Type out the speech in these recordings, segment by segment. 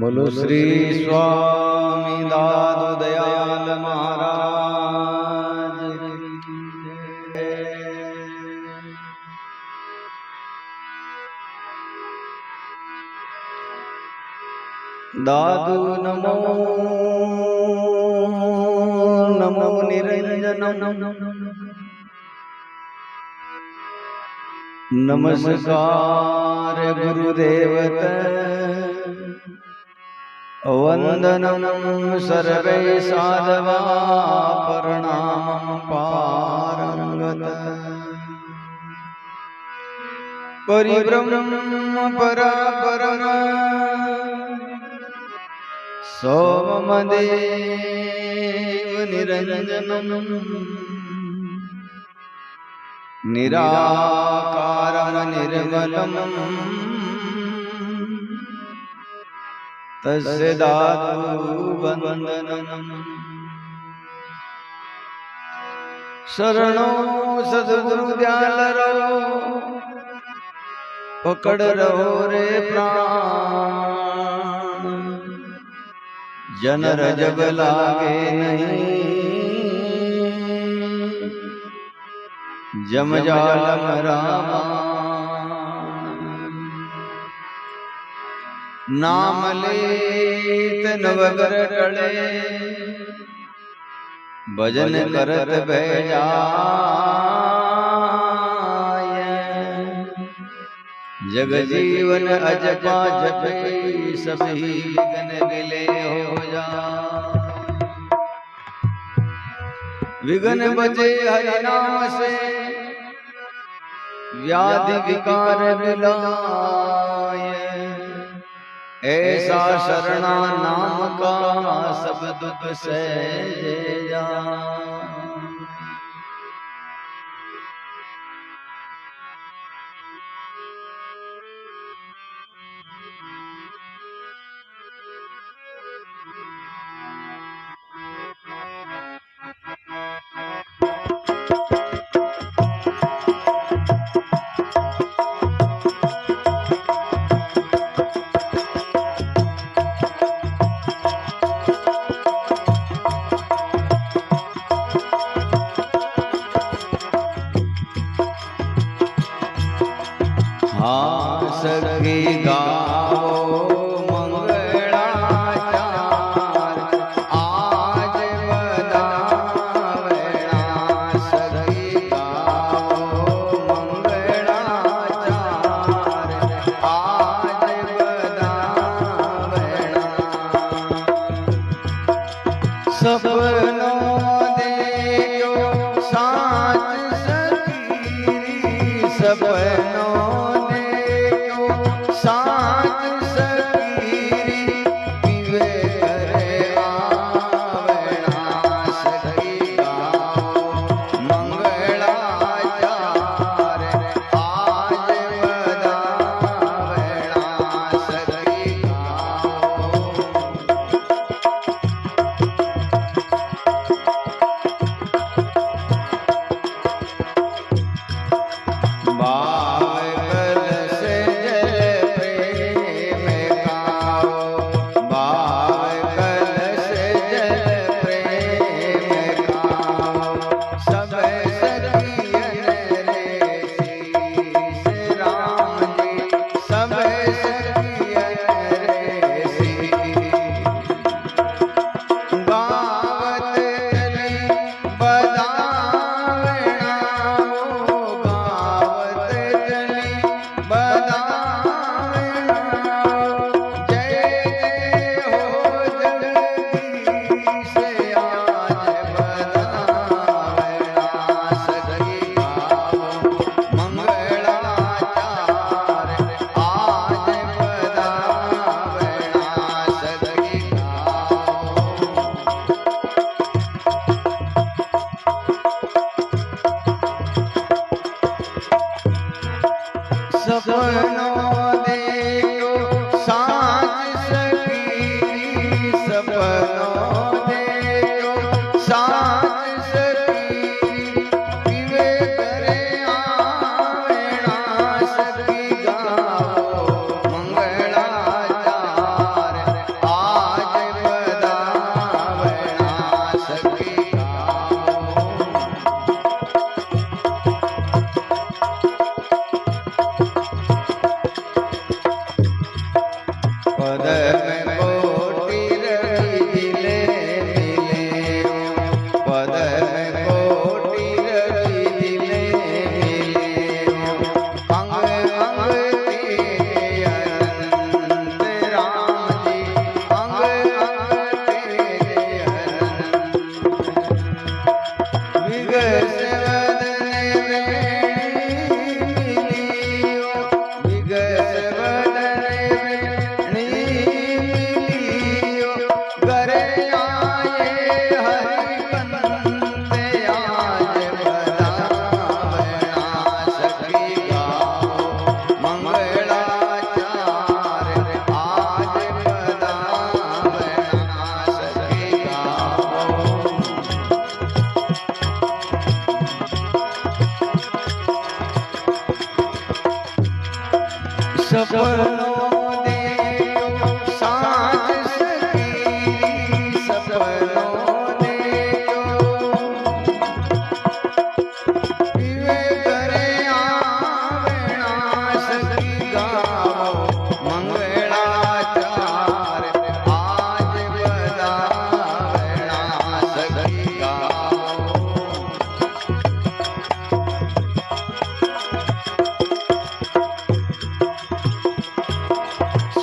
बोलो श्री स्वामी दादू दयाल महाराज की जय। दादू नमो नमो निरंजनम नमस्कार गुरुदेवत वंदनम सर्वे साधवा प्रणाम पारंगत परिब्रह्म परापरम सोमदेव निरंजनम निराकारं निर्मलं तस्य दातु वंदनम्। शरणो सद्गुरु दयालरो पकड़ रहो रे प्राण, जनर जब लागे नहीं जमजालम रामा। नाम लेत नवगर टले भजन करत बह जाय। जग जीवन अजपा जपे सभी विघ्न विले हो जा। विघ्न बचे हरि नाम से व्याधि विकार विलाय। ऐसा शरणा नाम का सब दुख सहजे जा। सखी गाओ मंगलाचार आज बदावना। सखी गाओ मंगलाचार आज बदावना। सपनों देखो साच सखी सपनों साच सखीरी पीवे करे आवना। सखी गाओ मंगलाचार आज बदावना। सखी सपनों देखो साच सखी सपनों देखो साच सखी पीवे करे आवना। सखी गाओ मंगलाचार सपनों दे सांझ सकी सपनों दे पीवे करे आवना सकी गाओ मंगलाचार आज बदावना सकी गाओ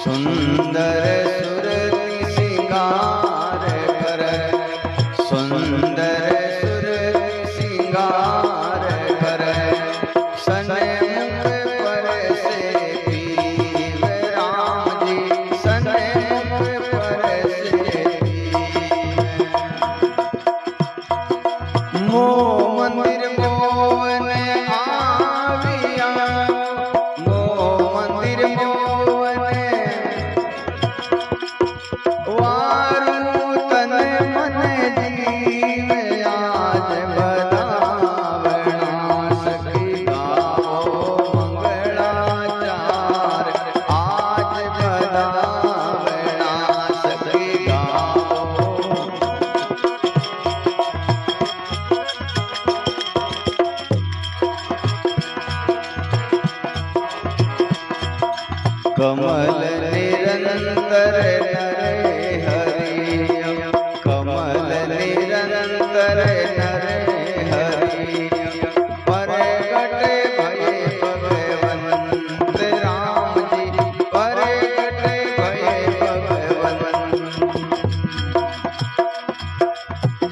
सुंदर सुरति सिंगार कर सुंदर सुरति सिंगार कर सन्मुख पर से पीव राम जी सन्मुख पर से पीव मो मंदिर मोवन आविया मो मंदिर मोवन वारू तन मन जीव आज बदावना सकी गाओ मंगलाचार आज बदावना सकी गाओ कमल निरंतर नरे हरि कमल निरंतर नरे हरि परगट भय भगवंत राम जी परगट भय भगवंत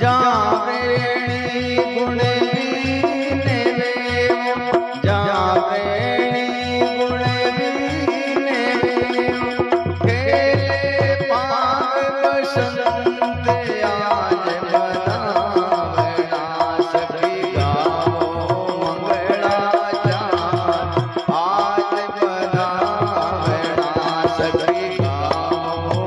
जावेणी गुण लीने में जावेणी गुण लीने खेले पाग बसंत आज बदावना सकी गाओ मंगलाचार आज बदावना सकी गाओ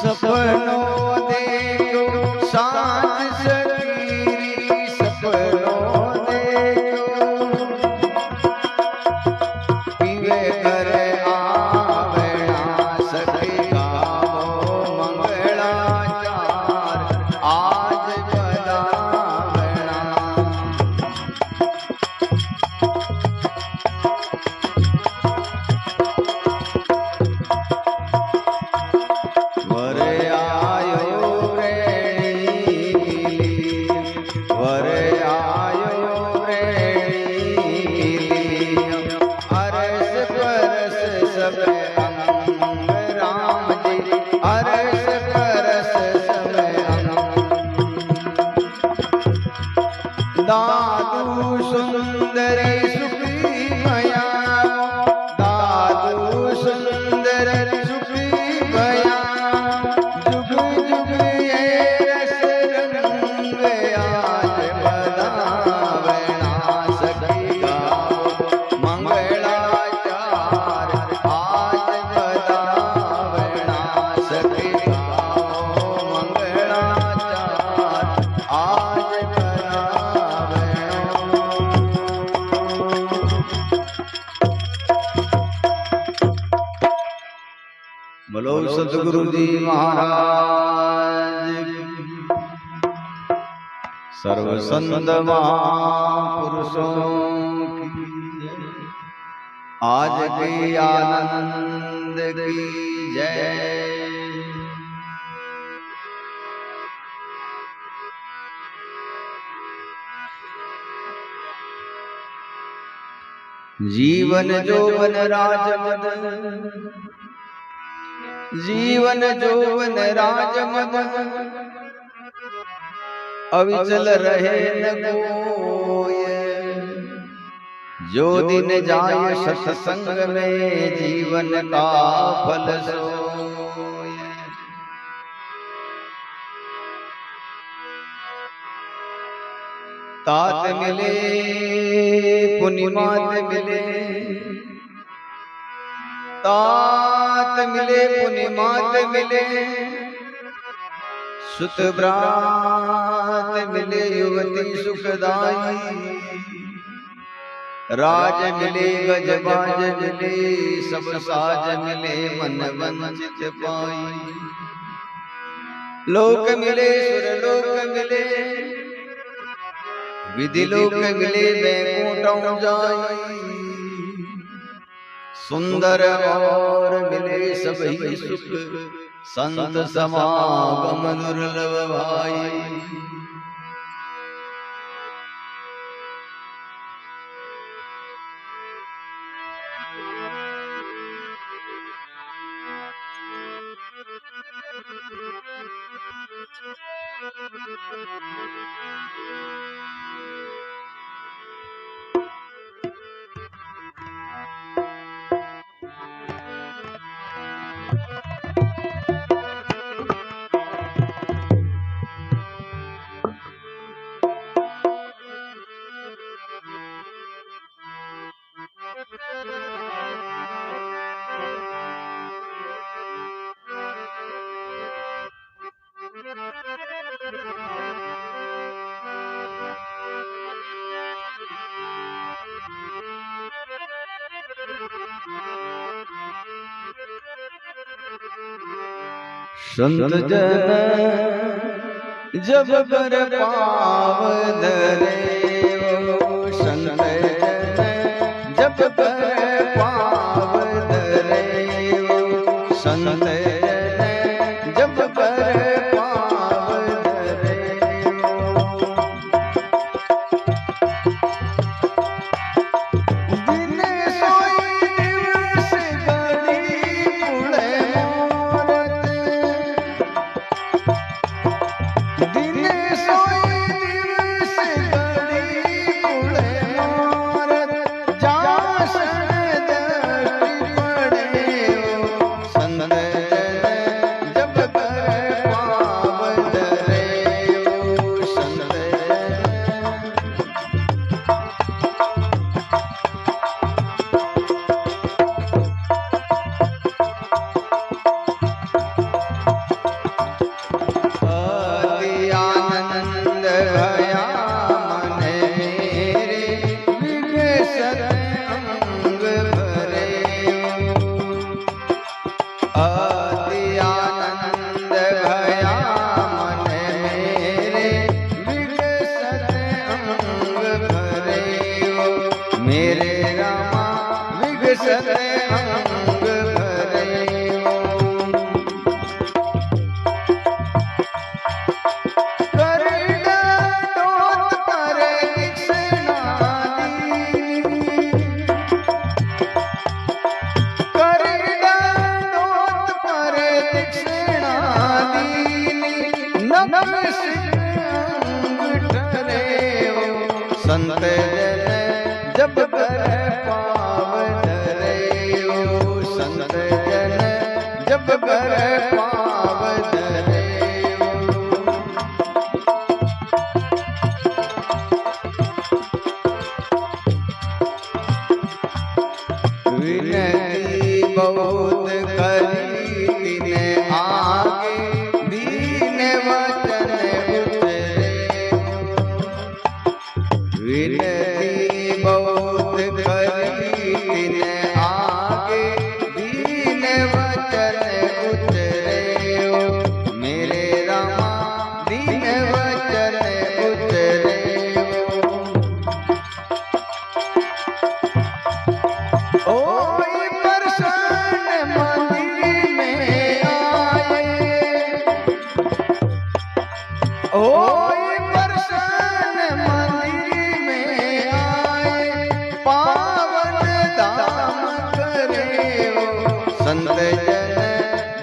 सपनों देखो सांझ सकीरी सपनों देखो पीवे करे आवना सकी गाओ मंगलाचार आज बदावना वर आयो रेणी वर आयो रेणी अरस परस सब अंग राम जी अरस परस सब अंग दादू सुंदरी सुखी भया दादू सुंदर सुखी भया जुग जुग ये रस रंग आज बदावना सकी गाओ मंगलाचार आज बदावना सकी गाओ मंगलाचार आज बदावना बोलो सतगुरु जी महाराज की। सर्व संत महापुरुषों की जय। आज की आनंद की जय। जीवन जोवन राजमद जीवन जोवन राजमद अविचल रहे न कोय जो दिन जाय सत्संग में जीवन का फल सोय। तात मिले पुनिमात मिले तात मिले पुनिमात मिले सुत ब्राह्मण मात मिले युवती सुखदाई, राज मिले गजबाज मिले सब साज मिले मन वंचित पाई। लोक मिले सुरलोक मिले विधि लोक मिले बैकुंठों जाई। सुंदर और मिले सभी सुख संत समागम दुर्लभ भाई। संत जन जब कर पाव धरे, संत जन जब कर पाव धरे, संत जन जब कर पाव धरे। दिन सोई दिवस घड़ी उड़े मोरत, दिन सोई दिवस घड़ी उड़े मोरत, जासन दृष्टि पड़े संत जब कर पाव धरे, संत अति आनंद भया मन मेरे, विकसत अंग भरे। अति आनंद भया मन मेरे, विकसत अंग भरे। मेरे रामा विकसत अंग भरे। संत जन जब कर पाव धरे, संत जन जब कर पाव धरे। विनती बहुत करी तिने आगे, दीन वचन उतरे। विनती बहुत करी तिने आगे, दीन वचन उतरे। मेरे रामा दीन वचन उतरे। ओई प्रसन्न मंदिर में आए, ओई प्रसन्न मंदिर में आए, पावन दाम करे। संत जन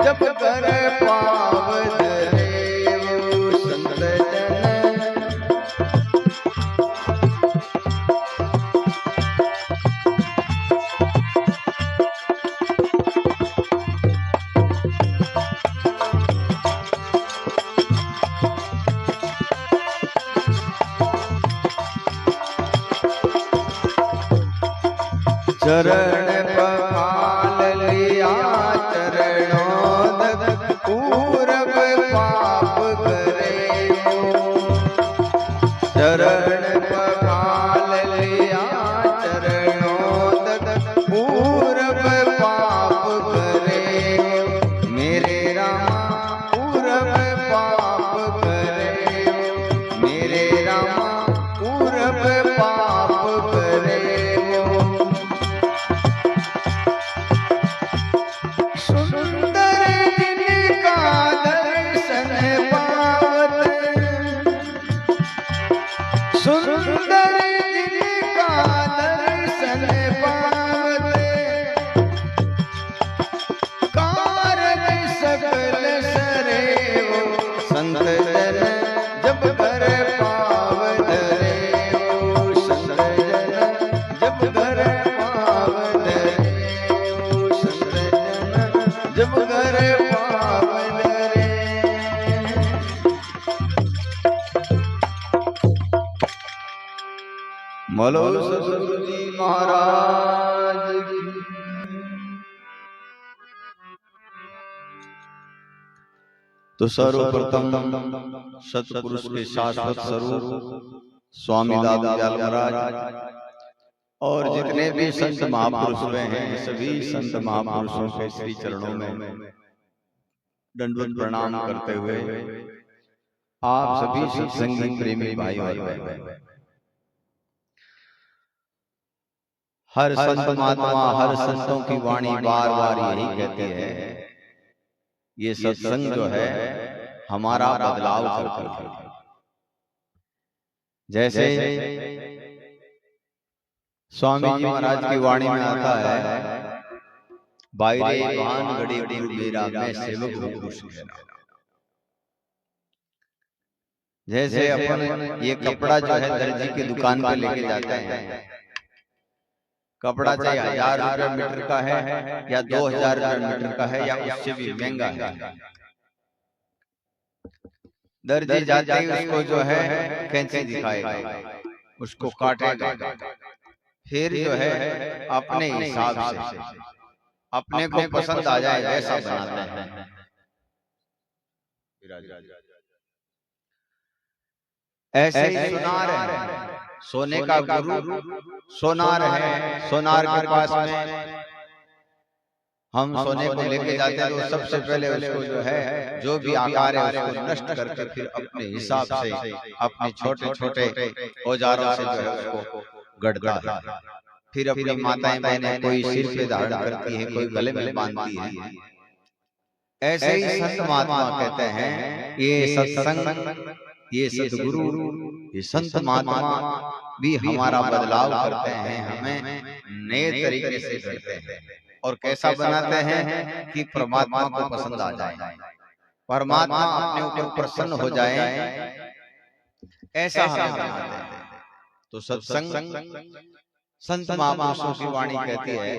जब कर पाव धरे, संत जन चरण पखाल लिया चरणों तक, पूरब पाप करे। बोलो सतगुरु जी महाराज की। तो सर्वप्रथम सतपुरुष के शाश्वत स्वरूप स्वामी दादूलाल महाराज और जितने भी संत महापुरुष हुए हैं सभी संत महापुरुषों के श्री चरणों में दंडवत प्रणाम करते हुए आप सभी सत्संगी प्रेमी भाई और बहन, हर संत महात्मा हर संतों की वाणी बार बार यही कहती है, ये सत्संग जो है हमारा बदलाव करती है। जैसे स्वामी जी महाराज की वाणी में आता है, बायरे भान गड़े गुरु मेरा मैं सेवक हूं पुरुष मेरा। जैसे अपन ये कपड़ा जो है दर्जी की दुकान पे लेके जाते हैं, कपड़ा चाहे 1000 रुपये मीटर का है या 2000 रुपये मीटर का है या उससे भी महंगा है, दर्जी जाते ही उसको जो है कैंची दिखाएगा, उसको काटेगा, फिर जो है अपने हिसाब से अपने को पसंद आ जाए वैसा बनाते हैं। ऐसे ही सुनार है, सोने का गुरु सोनार है, सोनार के पास में हम सोने को लेके जाते हैं तो सबसे पहले उसको जो है जो भी आकार है उसको नष्ट करके फिर अपने हिसाब से अपने छोटे छोटे औजारों से जो है उसको गढ़ता है। फिर अपनी माताएं बहनें कोई सिर पे धारण करती है, कोई गले में बांधती है। ऐसे ही संत महात्मा कहते हैं ये सत्संग, ये सतगुरु, ये संत महात्मा भी हमारा बदलाव करते हैं, हमें नए तरीके से करते हैं और कैसा बनाते हैं कि परमात्मा को पसंद आ जाए, परमात्मा अपने ऊपर प्रसन्न हो जाए, ऐसा हमें बनाते हैं। तो सत्संग संत महापुरुषों की वाणी कहती है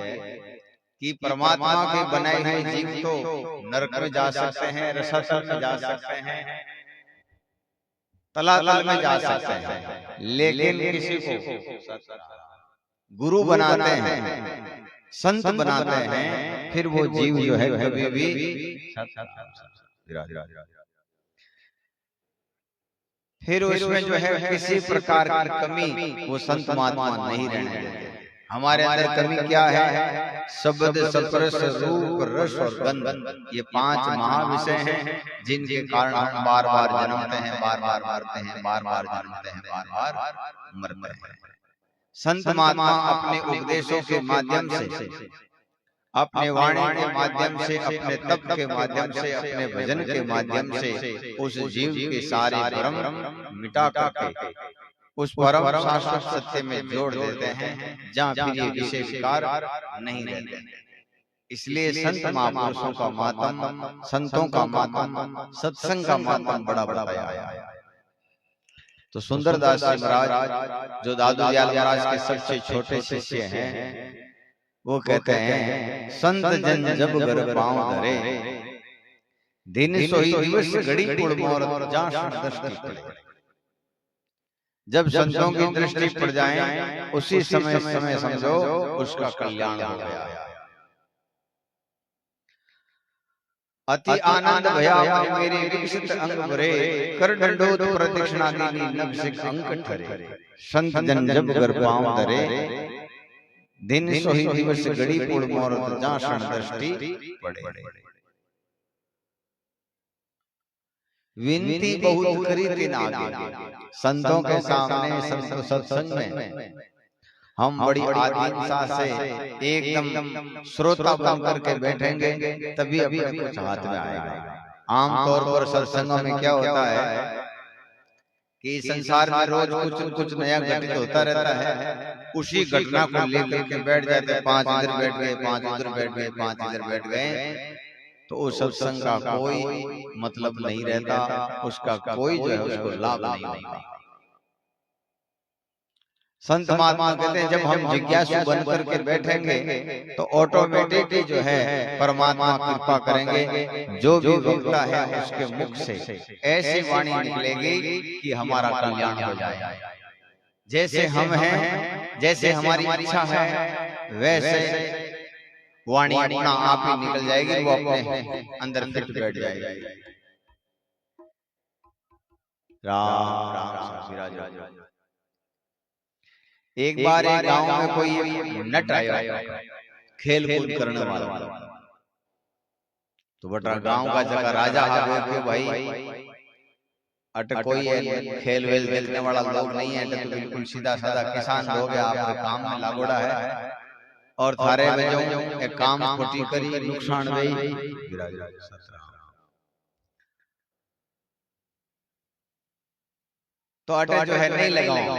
कि परमात्मा के बनाए हुए जीव तो नरक में जा सकते हैं, रसातल में जा सकते हैं, तलातल में जा सकते हैं, लेकिन किसी को गुरु बनाते हैं, संत बनाते हैं, फिर वो जीव जो है कभी भी फिर उसमें जो है किसी प्रकार की कमी वो संत महात्मा नहीं रहने देते। हमारे अंदर कमी क्या है? शब्द, स्पर्श, रूप, रस और गंध, ये 5 महाविषय हैं जिनके कारण हम बार बार जन्मते हैं, बार बार मरते हैं, बार बार जन्मते हैं, बार बार मरते हैं। संत महात्मा अपने उपदेशों के माध्यम से, अपने वाणी के माध्यम से, अपने तप के माध्यम से, अपने भजन के माध्यम से उस जीव के सारे भ्रम मिटा करके उस परम शाश्वत सत्य में जोड़ देते हैं जहाँ फिर ये विषय विकार नहीं रहते। इसलिए संत महापुरुषों का मातम, संतों का मातम, सत्संग का मातम बड़ा बताया है। तो सुंदरदास जी महाराज जो दादूलाल महाराज के सबसे छोटे शिष्य हैं, वो कहते हैं संत जन जब घर पांव धरे, दिन सोई दिवस घड़ी कुड़ मोर जान दृष्टि पड़े। जब संतों की दृष्टि पड़ जाए उसी समय समझो उसका कल्याण हो गया। अति आनंद भया मेरे विकसित अंग भरे, कर दंडोत प्रदक्षिणा दीनी नभ सिख अंक ठरे। संत जन जब घर पांव धरे, दिन सोई दिवस घड़ी कुड़ मोर जान दृष्टि पड़े। विनती बहुत करी तीन आगे, संतों के सामने संत सत्संग में हम बड़ी आधीनता से एकदम श्रोता बन करके बैठेंगे तभी अपने कुछ हाथ में आएगा। आमतौर पर सत्संगों में क्या होता है कि संसार में रोज कुछ कुछ नया घटित होता रहता है, उसी घटना को लेकर के बैठ जाते हैं, 5 इधर बैठ गए, 5 उधर बैठ गए, 5 इधर बैठ गए, तो उस सत्संग का कोई मतलब नहीं रहता, उसका कोई जो है उसको लाभ नहीं होता। संत महात्मा कहते हैं जब हम जिज्ञासु बन करके बैठेंगे तो ऑटोमेटिकली जो है परमात्मा कृपा करेंगे, जो भी वक्ता है उसके मुख से ऐसी वाणी निकलेगी कि हमारा कल्याण हो जाए। जैसे हम हैं, जैसे हमारी इच्छा है, वैसे वाणी अपना आप ही निकल जाएगी, वो अपने अंदर फिट बैठ जाएगी। राम राम विराज। एक बार एक गांव में कोई नट आया, खेल कूद करने वाला। तो बटा गांव का जगह राजा आ गए भाई, अट कोई खेल वेल देखने वाला लोग नहीं है, तो बिल्कुल सीधा साधा किसान लोग है, आप काम में लागोड़ा है और थारे में जो एक काम खोटी करी नुकसान गई। तो अटे जो है नहीं लगाओ,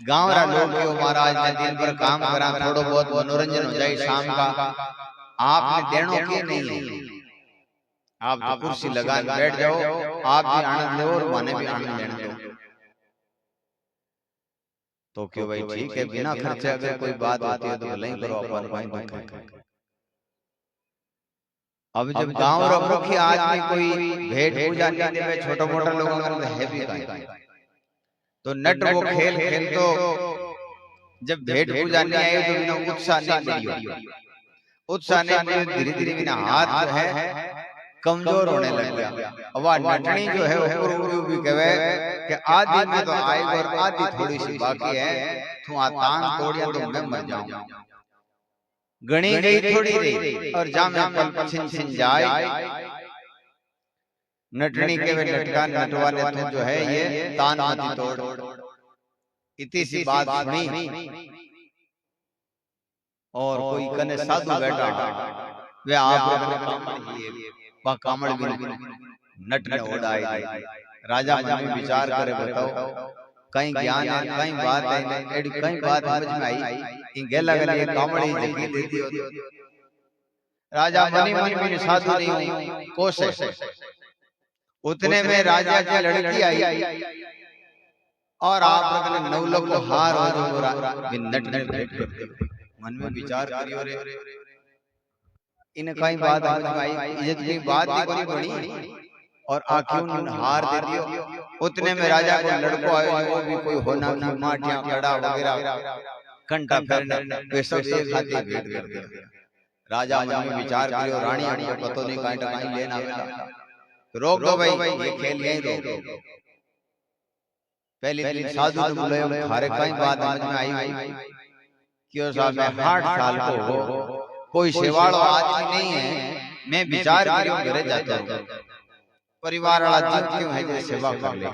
गांव रा लोग क्यों महाराज ने दिन भर काम करा, थोड़ो बहुत मनोरंजन हो जाए शाम का, आपने देनो के नहीं, आप तो कुर्सी लगा बैठ जाओ, आप भी आनंद लो और माने भी आनंद लेने दो। तो क्यों भाई ठीक है, बिना खर्चे अगर कोई बात होती है तो भले ही करो, अपन भाई दुख है। अब जब गांव रो मुखिया आदमी कोई भेंट पूजा नहीं देवे, छोटा मोटा लोगों का है भी का, तो नट वो खेल खेल तो जब भेंट पूजा नहीं आई तो बिना उत्साह नहीं मिली, उत्साह नहीं, धीरे धीरे बिना हाथ जो है कमजोर होने लग गया। अब नटनी जो है ऊपर भी कहे कि आधी में तो आएगी और आधी थोड़ी सी बाकी है, तू आतान तोड़िया तो मैं मर जाऊं। गणी गई थोड़ी रही और जामे पल छिन छिन जाए। नटनी के वे नटका नटवा ने तो जो है ये तान मती तोड़। इतनी सी बात सुनी और कोई कने साधु बैठा, वे आप कामड़ भी नट ने उड़ाई। राजा मन में विचार करे, बताओ कहीं ज्ञान है, कहीं बात है, एडी कहीं बात समझ में आई, इन गेला गेला कामड़ी जगी दे दियो। राजा मनी मन में साधु नहीं हूं कोशिश। उतने में राजा की लड़की आई और आप ने नवलक को हार हो जो नट ने भेंट कर दिया। मन में विचार करियो रे, इन कहीं बात समझ में आई, इज्जत की बात ही कोई बनी और आखिर हार दे दियो। उतने में राजा को लड़को आयो, वो भी कोई होना की माटियां कड़ा वगैरह कंटा फेरने वे सब एक हाथे भेंट कर दिया। राजा मन में विचार करियो, रानी को पतो नहीं काई टकाई लेना आवेला, रोक दो भाई, ये खेल यहीं रोक दो। पहली दिन साधु ने बुलाया, थारे कहीं बात समझ में आई क्यों साहब, मैं 60 साल को हो, कोई सेवाड़ो आदमी नहीं है, मैं विचार करियो घरे जाता हूं, परिवार वाला जीव क्यों है जो सेवा कर ले।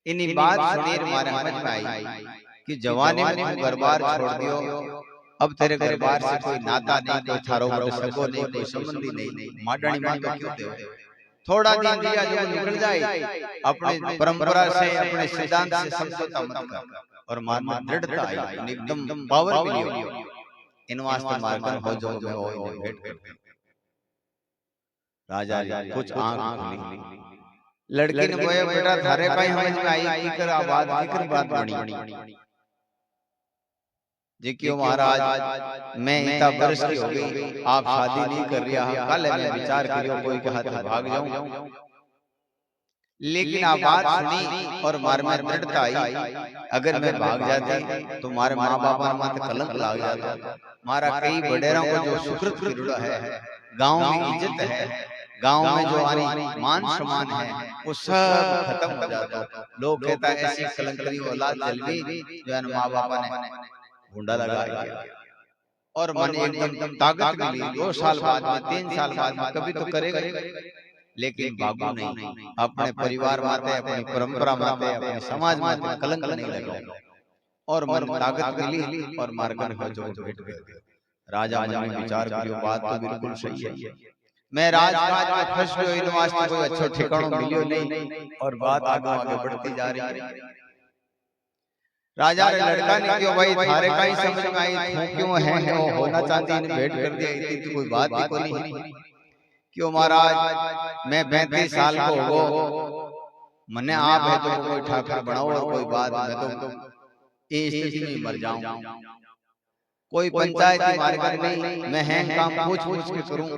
इन्हीं बात सुनी हमारे समझ में आई कि जवानी में तू घर-बार छोड़ दियो, अब तेरे घर-बार से कोई नाता नहीं, कोई थारो बड़ो सगो नहीं, कोई संबंधी नहीं, माडणी मां तो क्यों दे। थोड़ा दिन दिया जो निकल जाए, अपने परंपरा से अपने सिद्धांत से समझौता मत कर और मानना दृढ़ता आई, एकदम पावर मिलियो। इन वास्ते मार्गन हो जो मैं हो इन्हें भेंट करते। राजा जी कुछ आंख खुली, लड़की ने बोया बेटा थारे काई समझ में आई की कर बात बनी जी क्यों महाराज, मैं इतना वर्ष की हो गई, आप शादी नहीं कर रहा, कल मैं विचार करियो कोई के हाथ भाग जाऊं, लेकिन आप बात सुनी और मार में दृढ़ता आई, अगर मैं भाग जाती तो मारे माँ बाप माथे कलंक लाग जाता, मारा कई बड़ेरों को जो सुकृत जुड़ा है, गांव में इज्जत है, गांव में जो आनी मान सम्मान है, वो सब खत्म हो जाता। लोग कहता है ऐसी कलंकरी औलाद जल गई जो है माँ बाप ने गुंडा लगा दिया और मन एकदम ताकत मिली। 2 साल बाद में 3 साल बाद में कभी तो करेगा, लेकिन बाबू नहीं, अपने परिवार माते, अपनी परंपरा माते, अपने समाज माते कलंक नहीं लगा और मन ताकत मिली और मार्गन हो जो भेंट गए। राजा मन में विचार करियो, बात तो बिल्कुल सही है, मैं राजकाज में फंस गयो, इन वास्ते कोई अच्छा ठिकाना मिलियो नहीं और बात आगे बढ़ती जा रही है। राजा ने लड़का ने क्यों भाई थारे का ही समझ में आई, तू क्यों है होना चाहती ने भेंट कर दिया, इतनी कोई बात ही कोई नहीं क्यों महाराज, मैं 35 साल को हो, मने आप है तो कोई ठाकुर बनाओ और कोई बात मैं तो इस स्थिति में मर जाऊं, कोई पंचायत मार्ग नहीं, मैं है काम पूछ के करूं।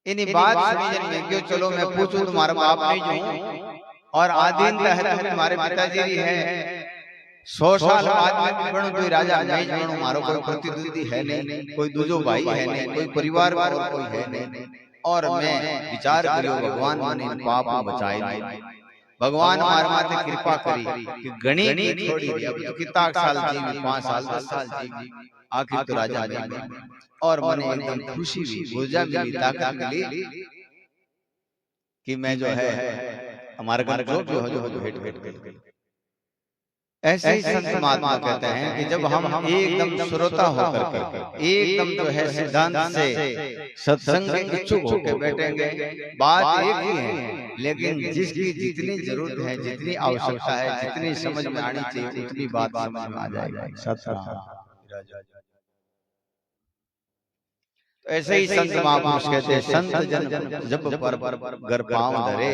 इन्हीं बात सुनी जन में क्यों चलो मैं पूछूं तुम्हारा बाप नहीं जो और आदीन है तो तुम्हारे पिताजी ही है। 100 साल बाद में बनूं कोई राजा नहीं बनूं, मारो कोई प्रतिद्वंदी है नहीं, कोई दूजो भाई है नहीं, कोई परिवार और कोई है नहीं। और मैं विचार करियो भगवान मने पाप बचाए नहीं। भगवान हमारे माथे कृपा करी कि गणी की थोड़ी अब तो कितना साल जीवी, 5 साल 10 साल जीवी, आखिर तो राजा नहीं। और मने एकदम खुशी हुई, ऊर्जा मिली, ताकत मिली कि मैं जो है हमारे घर जो हो भेंट भेंट। ऐसे ही संत महात्मा कहते हैं कि जब हम एकदम श्रोता होकर के एकदम जो है सिद्धांत से सत्संग के इच्छुक होकर बैठेंगे, बात एक ही है, लेकिन जिसकी जितनी जरूरत है, जितनी आवश्यकता है, जितनी समझ में आनी चाहिए, उतनी बात समझ में आ जाएगी। सत्संग ऐसे ही संत महापुरुष कहते हैं, संत जन जब पर घर पांव धरे,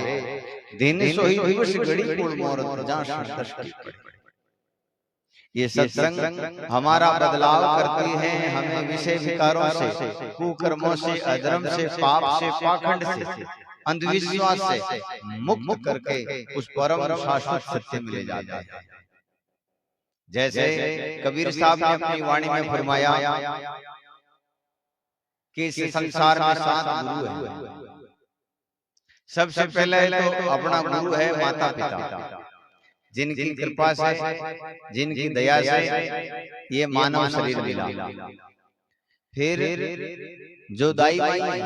दिन सोई दिवस घड़ी कुल मोरत जहाँ दृष्टि पड़े। ये सत्संग हमारा बदलाव करती है, हमें विषय विकारों से, कुकर्मों से, अधर्म से, पाप से, पाखंड से, अंधविश्वास से मुक्त करके उस परम शाश्वत सत्य में ले जाता है। जैसे कबीर साहब ने अपनी वाणी में फरमाया कि इस संसार में 7 गुरु हैं। सबसे पहले तो अपना गुरु है माता पिता, जिनकी कृपा से, जिनकी दया से ये मानव शरीर मिला। फिर जो दाई माई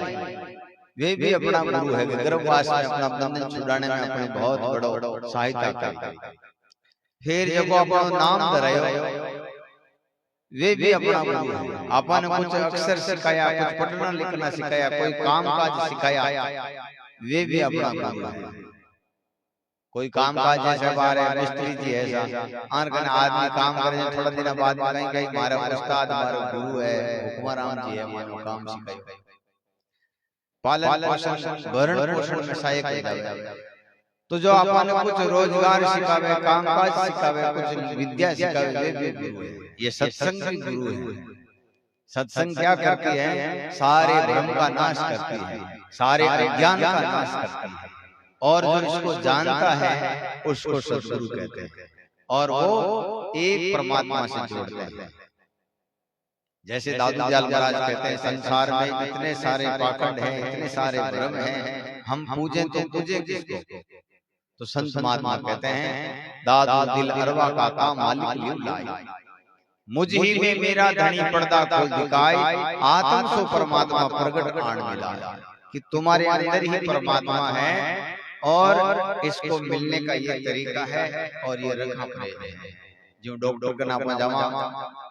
वे भी अपना गुरु है, गर्भवास में अपना बंधन छुड़ाने में अपने बहुत बड़ा सहायता करते। फिर जब अपना नाम धरायो वे भी अपना गुरु है, अपन कुछ अक्षर सिखाया, कुछ पढ़ना लिखना सिखाया, कोई काम काज सिखाया, वे भी अपना गुरु है। कोई काम काज जैसे बारे मिस्त्री जी ऐसा आनकन आदमी काम करे, थोड़ा दिन बाद में कहीं कहीं हमारा उस्ताद हमारा गुरु है हुक्माराम जी है, मानो काम सिखाए, पालन पोषण भरण पोषण में सहायक हो जाए। तो जो अपन कुछ रोजगार सिखावे, काम काज सिखावे, कुछ विद्या सिखावे, वे भी गुरु है। ये सत्संग भी गुरु है। सत्संग क्या करती है? सारे भ्रम का नाश करती है, सारे अज्ञान का नाश करती है, और जो इसको जानता है उसको सद्गुरु कहते हैं, और वो एक परमात्मा से जोड़ते हैं। जैसे दादू दयाल महाराज कहते हैं, संसार में इतने सारे पाखंड हैं, इतने सारे भ्रम हैं, हम पूजें तो पूजें किसको? तो संत महात्मा कहते हैं, दादू दिल अरवा का काम मालिक लियो लाई, मुझ ही में मेरा धनी पर्दा खोल दिखाई, आत्म सो परमात्मा प्रगट आन मिला। कि तुम्हारे अंदर ही परमात्मा है और इसको मिलने का ये तरीका है, और ये रखा पड़े है। जो डॉक्टर का नाम जावा,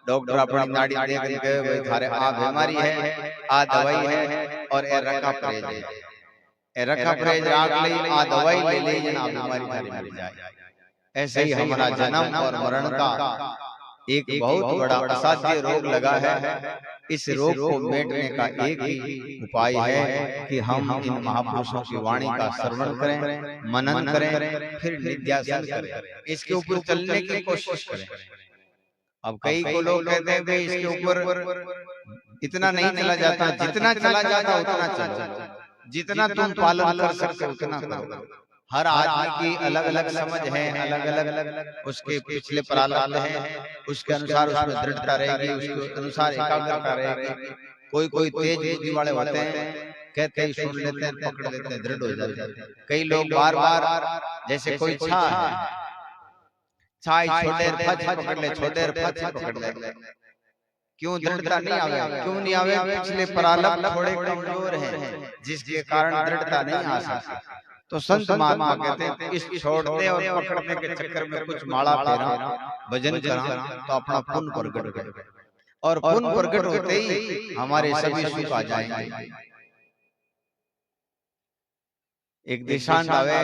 डॉक्टर अपनी नाड़ी देख के भाई थारे आ बीमारी है, आ दवाई है, और ए रखा परहेज है, ए रखा परहेज राख ले, आ दवाई ले ले, जना बीमारी थारी मिल जाए। ऐसे ही हमारा जन्म और मरण का एक बहुत बड़ा असाध्य रोग लगा है। इस रोग को मिटाने का एक ही उपाय है कि हम इन महापुरुषों की वाणी का श्रवण करें, मनन करें, फिर निध्यासन करें, इसके ऊपर चलने की कोशिश करें। अब कई को लोग कहते हैं भाई इसके ऊपर इतना नहीं चला जाता, जितना चला जाता उतना चलो, जितना तुम पालन कर सकते उतना करो। हर आदमी की अलग अलग समझ है, अलग अलग उसके पिछले प्रारब्ध हैं, उसके अनुसार उसमें दृढ़ता रहेगी, उसके अनुसार एकाग्रता रहेगी। कोई कोई तेज बुद्धि वाले होते हैं, कहते ही सुन लेते हैं, पकड़ लेते हैं, दृढ़ हो जाते हैं। कई लोग बार बार, जैसे कोई छा है, छाई छोटे फच पकड़ ले, छोटे फच पकड़ ले, क्यों दृढ़ता नहीं आवे? क्यों नहीं आवे? पिछले प्रारब्ध थोड़े कमजोर हैं, जिसके कारण दृढ़ता नहीं आ सकती। तो संत महात्मा कहते हैं, इस छोड़ने और पकड़ने के चक्कर में कुछ माला फेरा, भजन करा, तो अपना पुण्य प्रकट हो, और पुण्य प्रकट होते ही हमारे सभी सुख आ जाएंगे। एक देशांत आवे,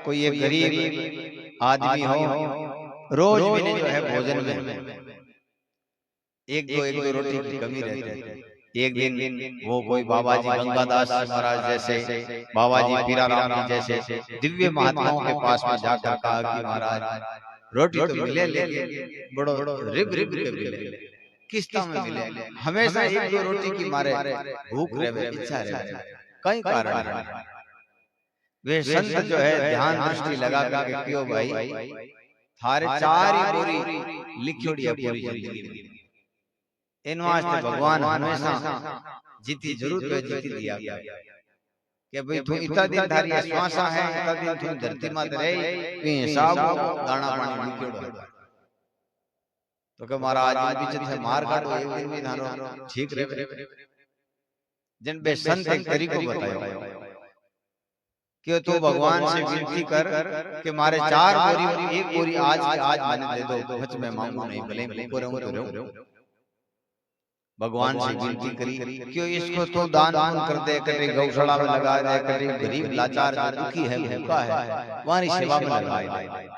कोई एक गरीब आदमी हो, रोज भी जो है भोजन में एक दो रोटी की कमी रहती है। एक दिन वो कोई बाबा जी गंगादास महाराज जैसे, बाबा जी पीराराम जी जैसे दिव्य महात्माओं के पास में जाकर कहा कि महाराज रोटी तो मिले, लेकिन बड़ो रिब रिब के मिले, किस तरह में मिले? हमेशा एक दो रोटी की मारे भूख रहे, इच्छा रहे, कई कारण है। वे संत जो है ध्यान दृष्टि लगा करके क्यों भाई थारे चार ही पूरी लिखोड़ी है पूरी जिंदगी इन वास्ते भगवान हमेशा जीती जरूर जीती दिया कि भाई तू इतना दिन थारी श्वासा है इतना दिन तू धरती माते रही तो हिसाब दाना पानी लिखोड़ो तो के महाराज बीच से मार काटो एक दिन भी थारो ठीक रहे जिन बे संत एक तरीको बतायो कि तू भगवान से विनती कर कि मारे चार बोरी एक बोरी आज मैंने दे दो सच में मांगू नहीं भले पूरा भगवान से विनती करी क्यों इसको तो दान कर दे कभी गौशाला में लगा दे कभी गरीब लाचार दुखी है भूखा है वहां सेवा में लगाए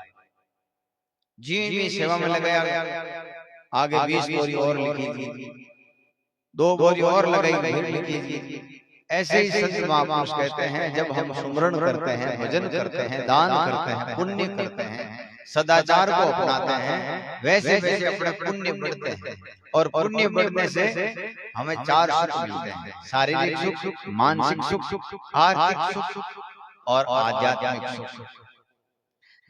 जी सेवा में लगाया आगे 20 बोरी और लिखी 2 बोरी और लगाई लिखी ऐसे ही संत महापुरुष कहते हैं जब हम सुमरण करते हैं भजन करते हैं दान करते हैं पुण्य करते हैं सदाचार को अपनाते हैं वैसे वैसे अपने पुण्य बढ़ते हैं और पुण्य बढ़ने से हमें 4 सुख मिलते हैं शारीरिक सुख मानसिक सुख आर्थिक सुख और आध्यात्मिक सुख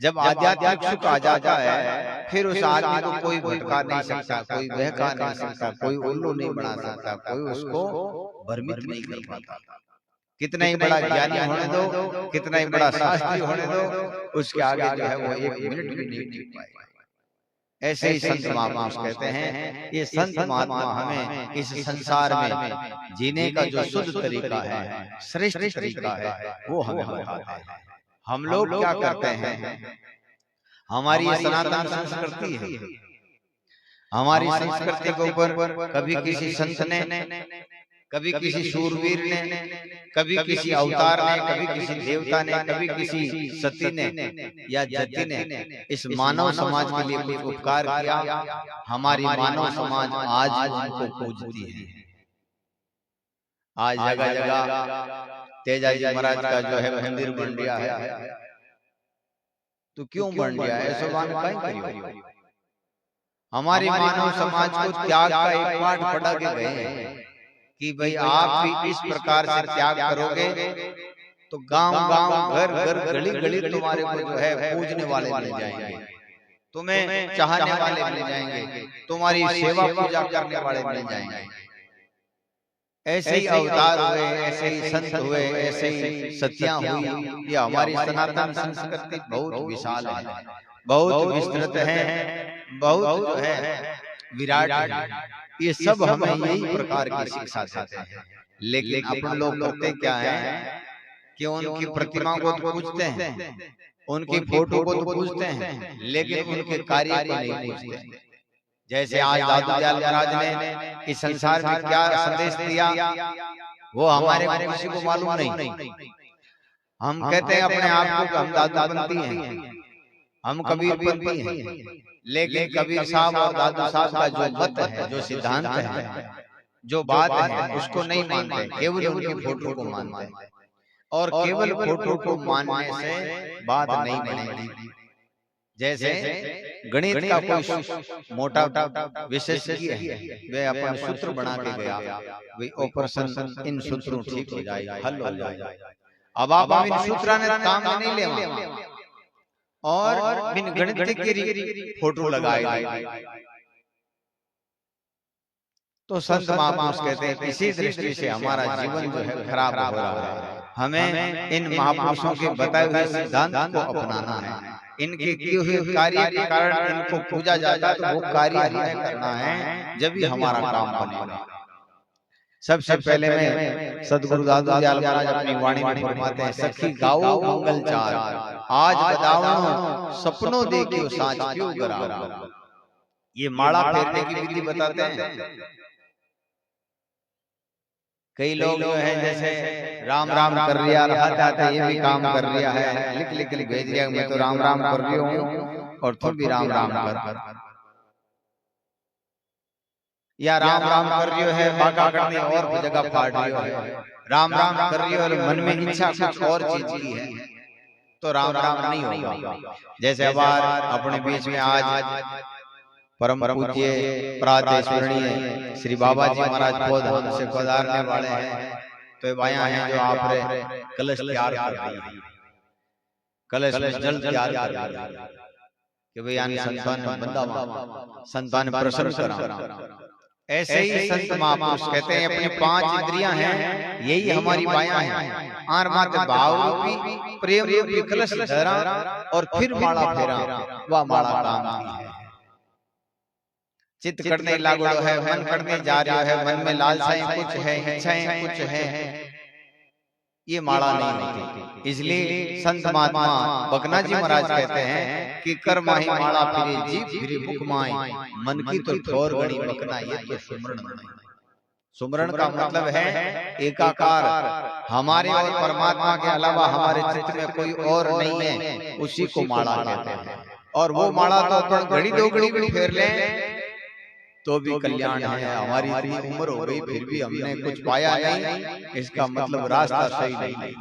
जब आध्यात्मिक सुख आ जाता है फिर उस आदमी को कोई भटका नहीं सकता कोई बहका नहीं सकता कोई उल्लू नहीं बना सकता कोई उसको भ्रमित नहीं कर पाता कितना ही बड़ा ज्ञानी होने दो कितना ही बड़ा शास्त्री होने दो उसके आगे जो है वो 1 मिनट भी नहीं टिक पाएगा ऐसे ही संत महापुरुष कहते हैं ये संत महात्मा हमें इस संसार में जीने का जो शुद्ध तरीका है श्रेष्ठ तरीका है वो हमें बताते हैं हम लोग क्या करते हैं हमारी सनातन संस्कृति है हमारी संस्कृति के ऊपर कभी किसी संत ने कभी किसी शूरवीर ने कभी किसी अवतार ने कभी किसी देवता ने कभी किसी सती ने या जति ने इस मानव समाज के लिए कुछ उपकार किया हमारी मानव समाज आज उनको पूजती है आज जगह जगह तेजाजी महाराज का जो है मंदिर बन गया है तो क्यों बन गया है ऐसा बात कहीं करियो हमारी मानव समाज को त्याग का एक पाठ पढ़ा के गए हैं कि भाई आप भी इस प्रकार से त्याग करोगे तो गांव गांव घर घर गली गली तुम्हारे को जो है पूजने वाले मिल जाएंगे तुम्हें चाहने वाले मिल जाएंगे तुम्हारी सेवा पूजा करने वाले मिल जाएंगे ऐसे ही अवतार हुए ऐसे ही संत हुए ऐसे ही सतियां हुई ये हमारी सनातन संस्कृति बहुत विशाल है बहुत विस्तृत है बहुत जो है विराट है ये सब हमें यही प्रकार की शिक्षा देते हैं लेकिन अपन लोग करते क्या है कि उनकी प्रतिमा को तो पूजते हैं उनकी फोटो को तो पूजते हैं लेकिन उनके कार्य को नहीं पूजते जैसे आज दादू दयाल महाराज ने इस संसार में क्या संदेश दिया वो हमारे किसी को मालूम नहीं हम कहते हैं अपने आप को हम दादूपंथी हैं हम कबीरपंथी हैं लेकिन कबीर साहब और दादू साहब का जो मत है जो सिद्धांत है जो बात है उसको नहीं मानते केवल उनकी फोटो को मानते हैं और केवल फोटो को मानने से बात नहीं बनेगी जैसे गणित का कोई मोटा विशेषज्ञ है वे अपन सूत्र बना के गया वे ऑपरेशन इन सूत्रों ठीक हो जाएगा हल हो जाएगा अब आप इन सूत्रों ने काम नहीं लेवा और बिन गणित की फोटो लगाए तो संत महापुरुष कहते हैं इसी दृष्टि से हमारा जीवन जो है खराब हो रहा है हमें इन महापुरुषों के बताए हुए सिद्धांत को अपनाना है इनके किए हुए कार्य के कारण इनको पूजा जाता है तो वो कार्य हमें करना है जब भी हमारा काम बनेगा सबसे पहले मैं सदगुरु दादू दयाल महाराज अपनी वाणी में फरमाते हैं सखी गाओ मंगल चार आज बदावनो सपनों देखियो साच क्यों करा ये माला फेरने की विधि बताते हैं कई लोग जो है जैसे राम राम कर रिया रहा जाता ये भी काम कर रिया है लिख लिख लिख भेज दिया मैं तो राम राम कर रही हूँ और तुम भी राम राम कर या राम राम कर रही है बाका करने और जगह फाड़ रही है राम राम कर रही है और मन में इच्छा कुछ और चीज की है तो राम राम नहीं होगा जैसे अब अपने बीच में आज परम पूज्य प्रातःस्मरणीय श्री बाबा जी महाराज पौधान से पधारने वाले हैं तो भाइयां हैं जो आप कलश तैयार कर रही है कलश में जल तैयार कर कि भाई यानी संतान बंदा संतान प्रसन्न करा। ऐसे ही संत महापुरुष कहते हैं अपने 5 इंद्रियां हैं, यही हमारी बायां हैं। आर माते भाव रूपी प्रेम रूपी कलश धरा और फिर माला फेरा, वह माला काम की है। चित्त करने लागो है, मन करने जा रहा है, मन में लालसाएं कुछ है, इच्छाएं कुछ है, ये माला नहीं होती। इसलिए संत महात्मा बकना जी महाराज कहते हैं कि कर माही माला फिरे जीव फिरे मुख माई, मन की तो ठोर गणी बकना ये तो सुमरण। सुमरण का मतलब है एकाकार, हमारे और परमात्मा के अलावा हमारे चित्त में कोई और नहीं है, उसी को माला कहते हैं। और वो माला तो अपन घड़ी दो घड़ी भी फेर लें तो भी कल्याण है। हमारी इतनी उम्र हो गई फिर भी हमने कुछ पाया नहीं, इसका मतलब रास्ता सही नहीं।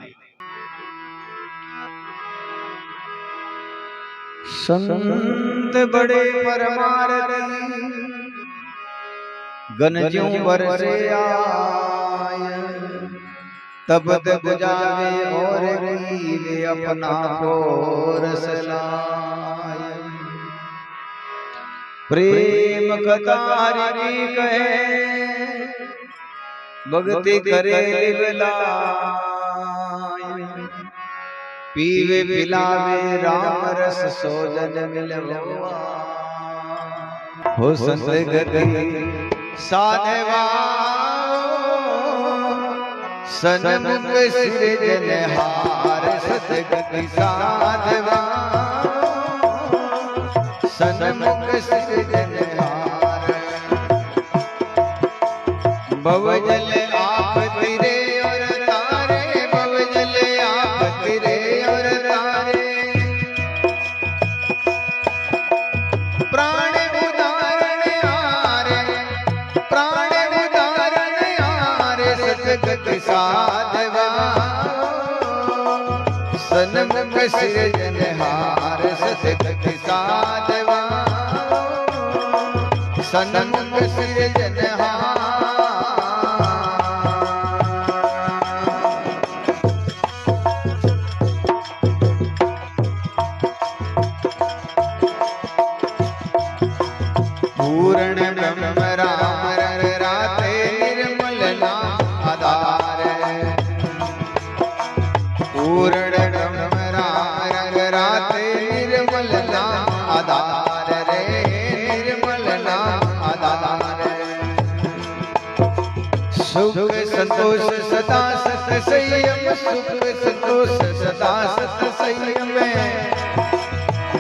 संत बड़े परमारथ गण ज्यों बरसे आय, तब बुझावे और कीवे अपना को रस लाय। प्रेम कथा हरि कहे भक्ति करे लिवलाय, पीवे पिलावे राम रस सो जन मिलवा। हो संत गति साधवा सन्मुख सृजनहार, सतगति साधवा सन्मुख सृजनहार। भवजल आप तिरे और तारे, भवजल आप तिरे और तारे। प्राण उदाहरण आरे, प्राण उदाहरण आरे, सतगति साधवा सन्मुख सृजनहार, सतगति साधवा सन्मुख सृजनहार। पूर्ण ब्रह्म राम राते निर्मल नाम आधार। पूर्ण ब्रह्म राम राते निर्मल नाम आधार रे, निर्मल नाम आधार। सुख संतोष सदा सत संयम, सुख संतोष सदा सत संयम।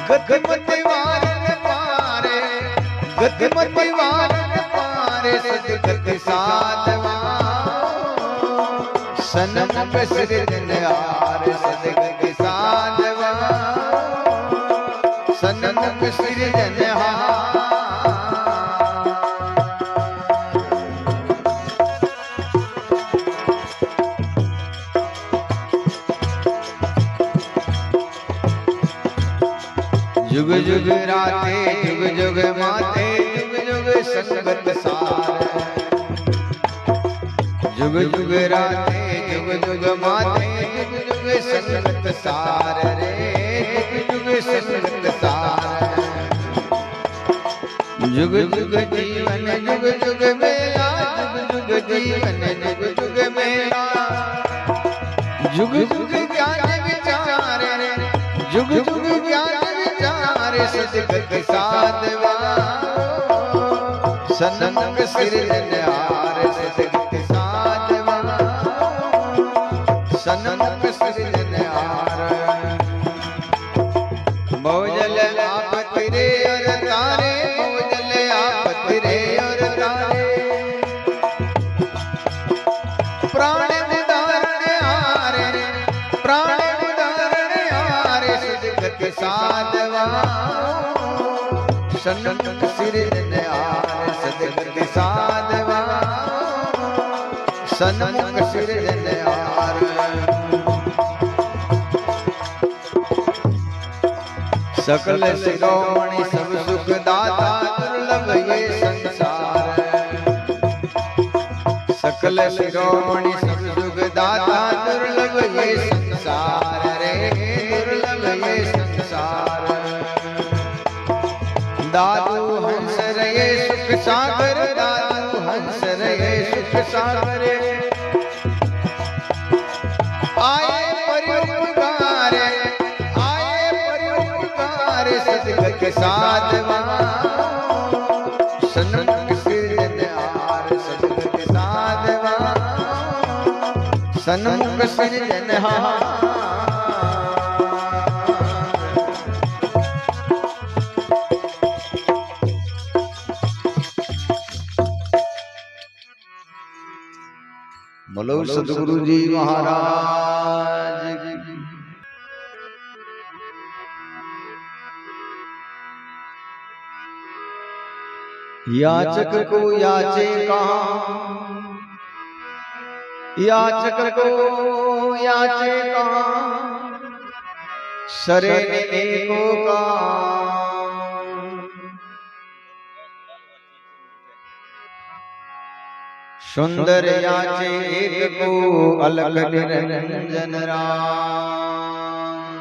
गतिमति वारन पारे, गतिमति वारन पारे, सतगति साधवा सन्मुख सृजनहार, सतगति साधवा सन्मुख सृजनहार। जुग जुग राते जुग जुग माते, जुग जुग संगत सार। जुग जुग राते जुग जुग माते, जुग जुग संगत सार रे, जुग जुग संगत सार। जुग जुग जीवन जुग जुग मेला, जुग जुग जीवन जुग जुग मेला। जुग जुग ज्ञान विचार रे, जुग जुग ज्ञान विचार, सतगति साधवा सन्मुख सृजनहार, सतगति साधवा सन्मुख सृजनहार। भवजल आप तिरे और तारे, भवजल आप तिरे और तारे। प्राण उदाहरण आरे, प्राण उदाहरण आरे, सतगति साधवा सन्मुख सृजनहार, सतगति साधवा सन्मुख सृजनहार। सकल शिरोमणि सब सुख दाता, दुर्लभ ये संसार। सकल शिरोमणि सब सुख दाता, दुर्लभ ये संसार रे, दुर्लभ सागरे आए परिउपकार, आए परिउपकार सदगत साधवा सन्मुख सिरजनहार सदगत साधवा सन्मुख सिरजनहार। बोलो सतगुरु जी महाराज की। याचक को याचे कहाँ, याचक को याचे कहाँ, शरण एको का सुंदर याचे एक को अलग निरंजन राम।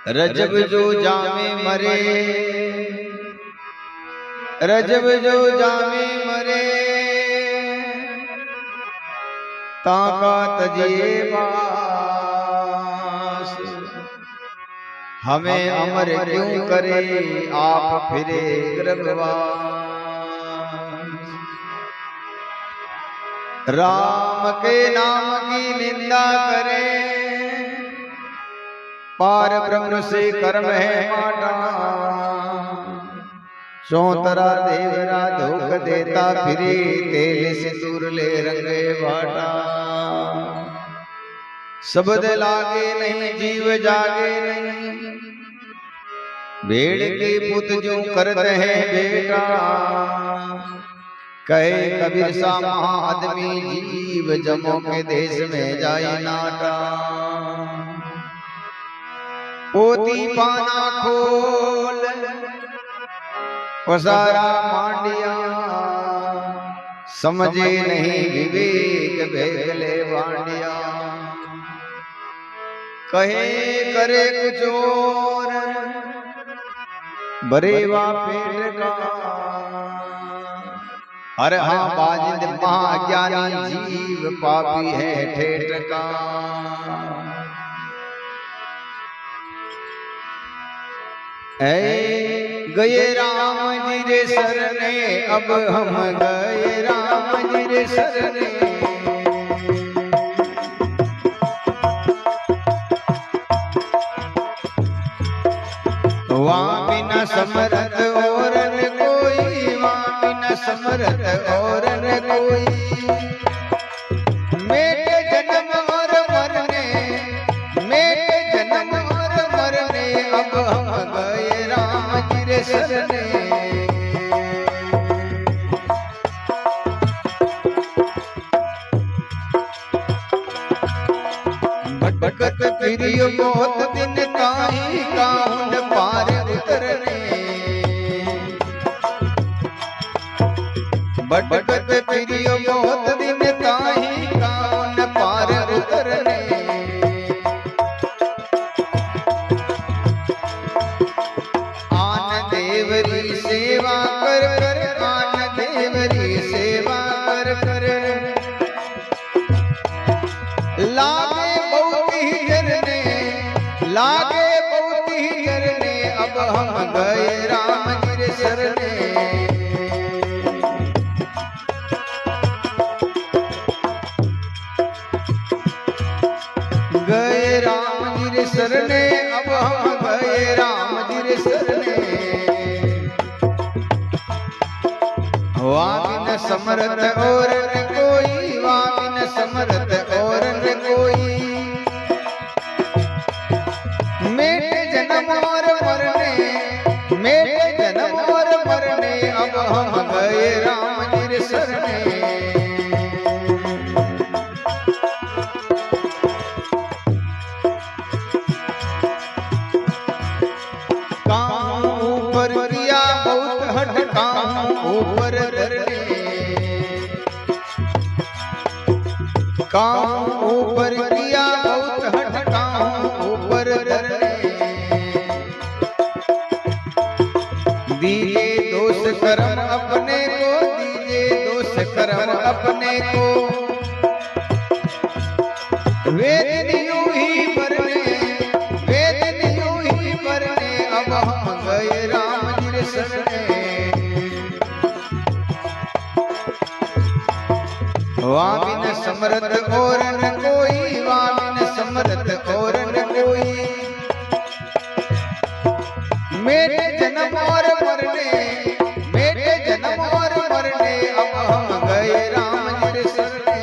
रजब जो जामे मरे, रजब जो जामे मरे, ताका तजिए बास। हमें अमर क्यों करे आप फिरे गर्भवास। राम के नाम की निंदा करे, पार ब्रह्म से कर्म है माटा। चौतरा देवरा धोख देता फिरे, तेल से दूर ले रंगे बाटा। शब्द लागे नहीं जीव जागे नहीं, भेड़ के पुत जो करते हैं बेटा। कहे कबीर सा महाआदमी जीव जमों के देश में जाए नाटा। पोती पाना खोल पसारा मांडिया, समझे नहीं विवेक भेगले बांडिया। कहे करे कुछ और बरेवा पेट का। अरे हाँ बाजिंद महाज्ञानी जीव पापी है ठेठ का। गए राम जी रे सरने, अब हम गए राम जी रे सरने। वहाँ बिना समरथ और न कोई, वहाँ बिना समरथ और न कोई। मेरे जन्म और मरने, मेरे जन्म और मरने, अब हम गए राम जी रे सरने। भटकत फिरियो बहुत दिन, काई काहुन पार उतरने। भटकत फिरियो बहुत दिन, काई काहुन पार उतरने। आन देवरी सेवा कर कर, आन देवरी सेवा कर कर। लागे बहुत ही जरने, लागे बहुत ही जरने, अब हम गए राम जी रे सरने। गए राम जी रे सरने, अब हम गए राम जी रे सरने। वामिन समरथ और न कोई, वामिन समरथ और न कोई। मेरे जन्म और मरने, मेरे जन्म और मरने, अब हम गए राम जी रे सरने। काम ऊपर किया बहुत हट, काम ऊपर धरने। काम ऊपर किया बहुत हट, काम ऊपर धरने। दीजिए दोष कर्म अपने को, दीजिए परम अपने को वेद यूं ही भरने, वेद यूं ही भरने, अब हम गए राम जी रे शरणे। वामिन समरथ और न कोई, वामिन समरथ और न कोई, मेरे जन्म और मरने, मेरे जन्म और मरने, अब हम गए राम जी रे शरणे।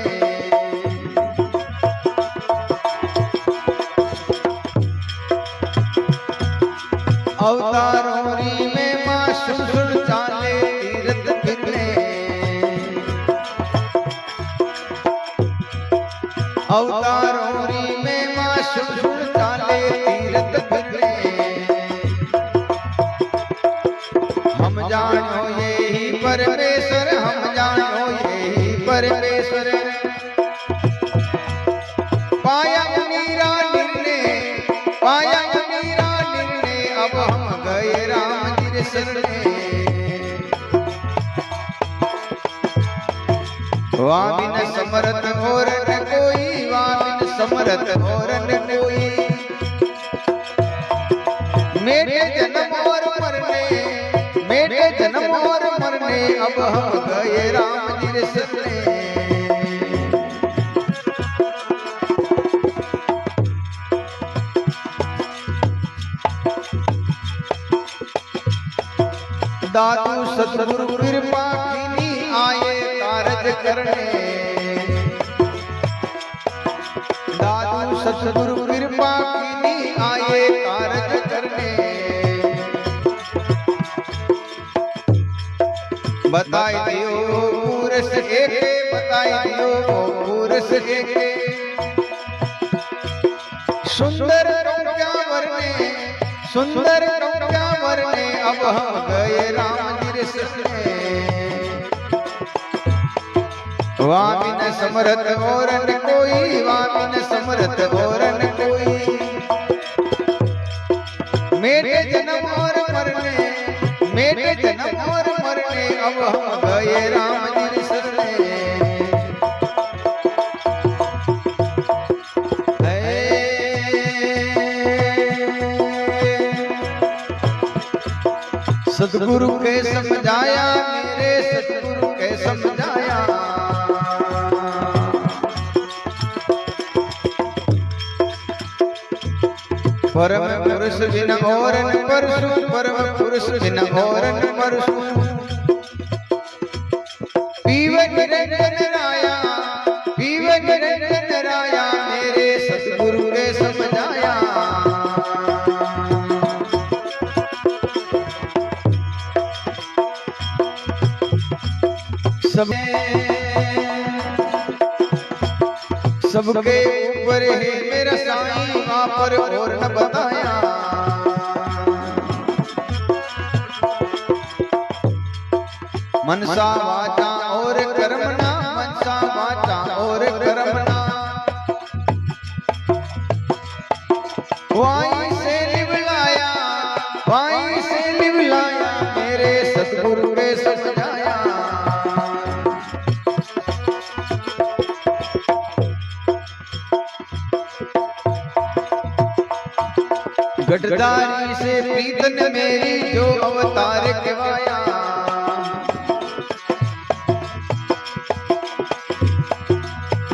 अवतारों री में माँ सुन चाले तीरथ फिरने, अवतारों री में माँ सुन चाले तीरथ फिरने। हम जानो यही परमेश्वर, हम जानो यही परमेश्वर, पाया मीरा निर्णे, पाया मीरा निर्णे, अब हम गए राम जी रे शरणे। वामिन समरथ और न कोई, वामिन समरथ और न कोई, मेरे जन्म और मरने, मेरे जन्म और मरने, अब हम गए राम जी रे शरणे। दादू सतगुरु कृपा कीनी, आए कारज करने, दादू सतगुरु कृपा कीनी, आए कारज करने। बताई दियो पुरुष एके, बताई दियो पुरुष एके, सुंदर क्या वरने, सुंदर क्या वरने, अब हम गए राम जी रे शरणे। वामिन समरथ और न कोई, वामिन समरथ और न कोई, मेरे जन्म और मरने, मेरे जन्म और मरने, अब हम गए राम जी रे शरणे। सतगुरु के समझाया, मेरे सतगुरु के समझाया, परम पुरुष बिन और न परसु, परम पुरुष बिन और न परसु, पीवे निरंजन राया, पीवे निरंजन राया, मेरे सतगुरु के समझाया। सबके ऊपर है मेरा साईं, वहाँ पर और न बताया। मनसा वाचा और कर्मणा, मनसा वाचा और कर्मणा, वाई से निभलाया, वाई से निभलाया, मेरे सतगुरु के समझाया। गठदारी से प्रीतन मेरी, जो अवतार कहवाया,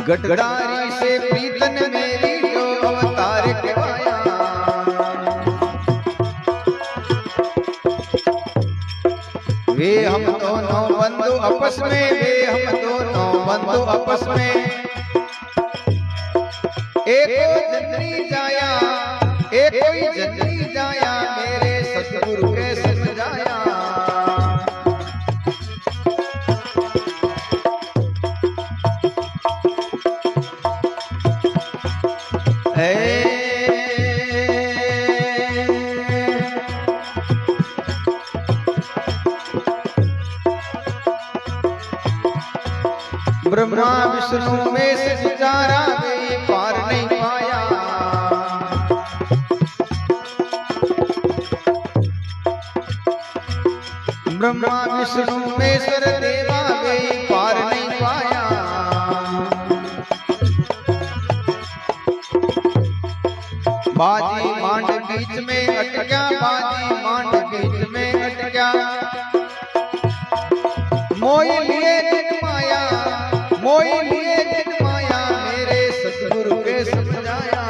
गठदारी से प्रीतन मेरी, जो अवतार कहवाया। वे हम दोनों बंधु आपस में, वे हम दोनों बंधु आपस में, एक जननी जाया, एक कोई जननी जाया, मेरे सतगुरु के समझाया। ब्रह्मा विष्णु में से विचारा, वे पार नहीं पाया। ब्रह्मा विष्णु महेश्वर देवा, वे पार नहीं पाया। मोई लिए जिन माया मेरे सतगुरु के समझाया।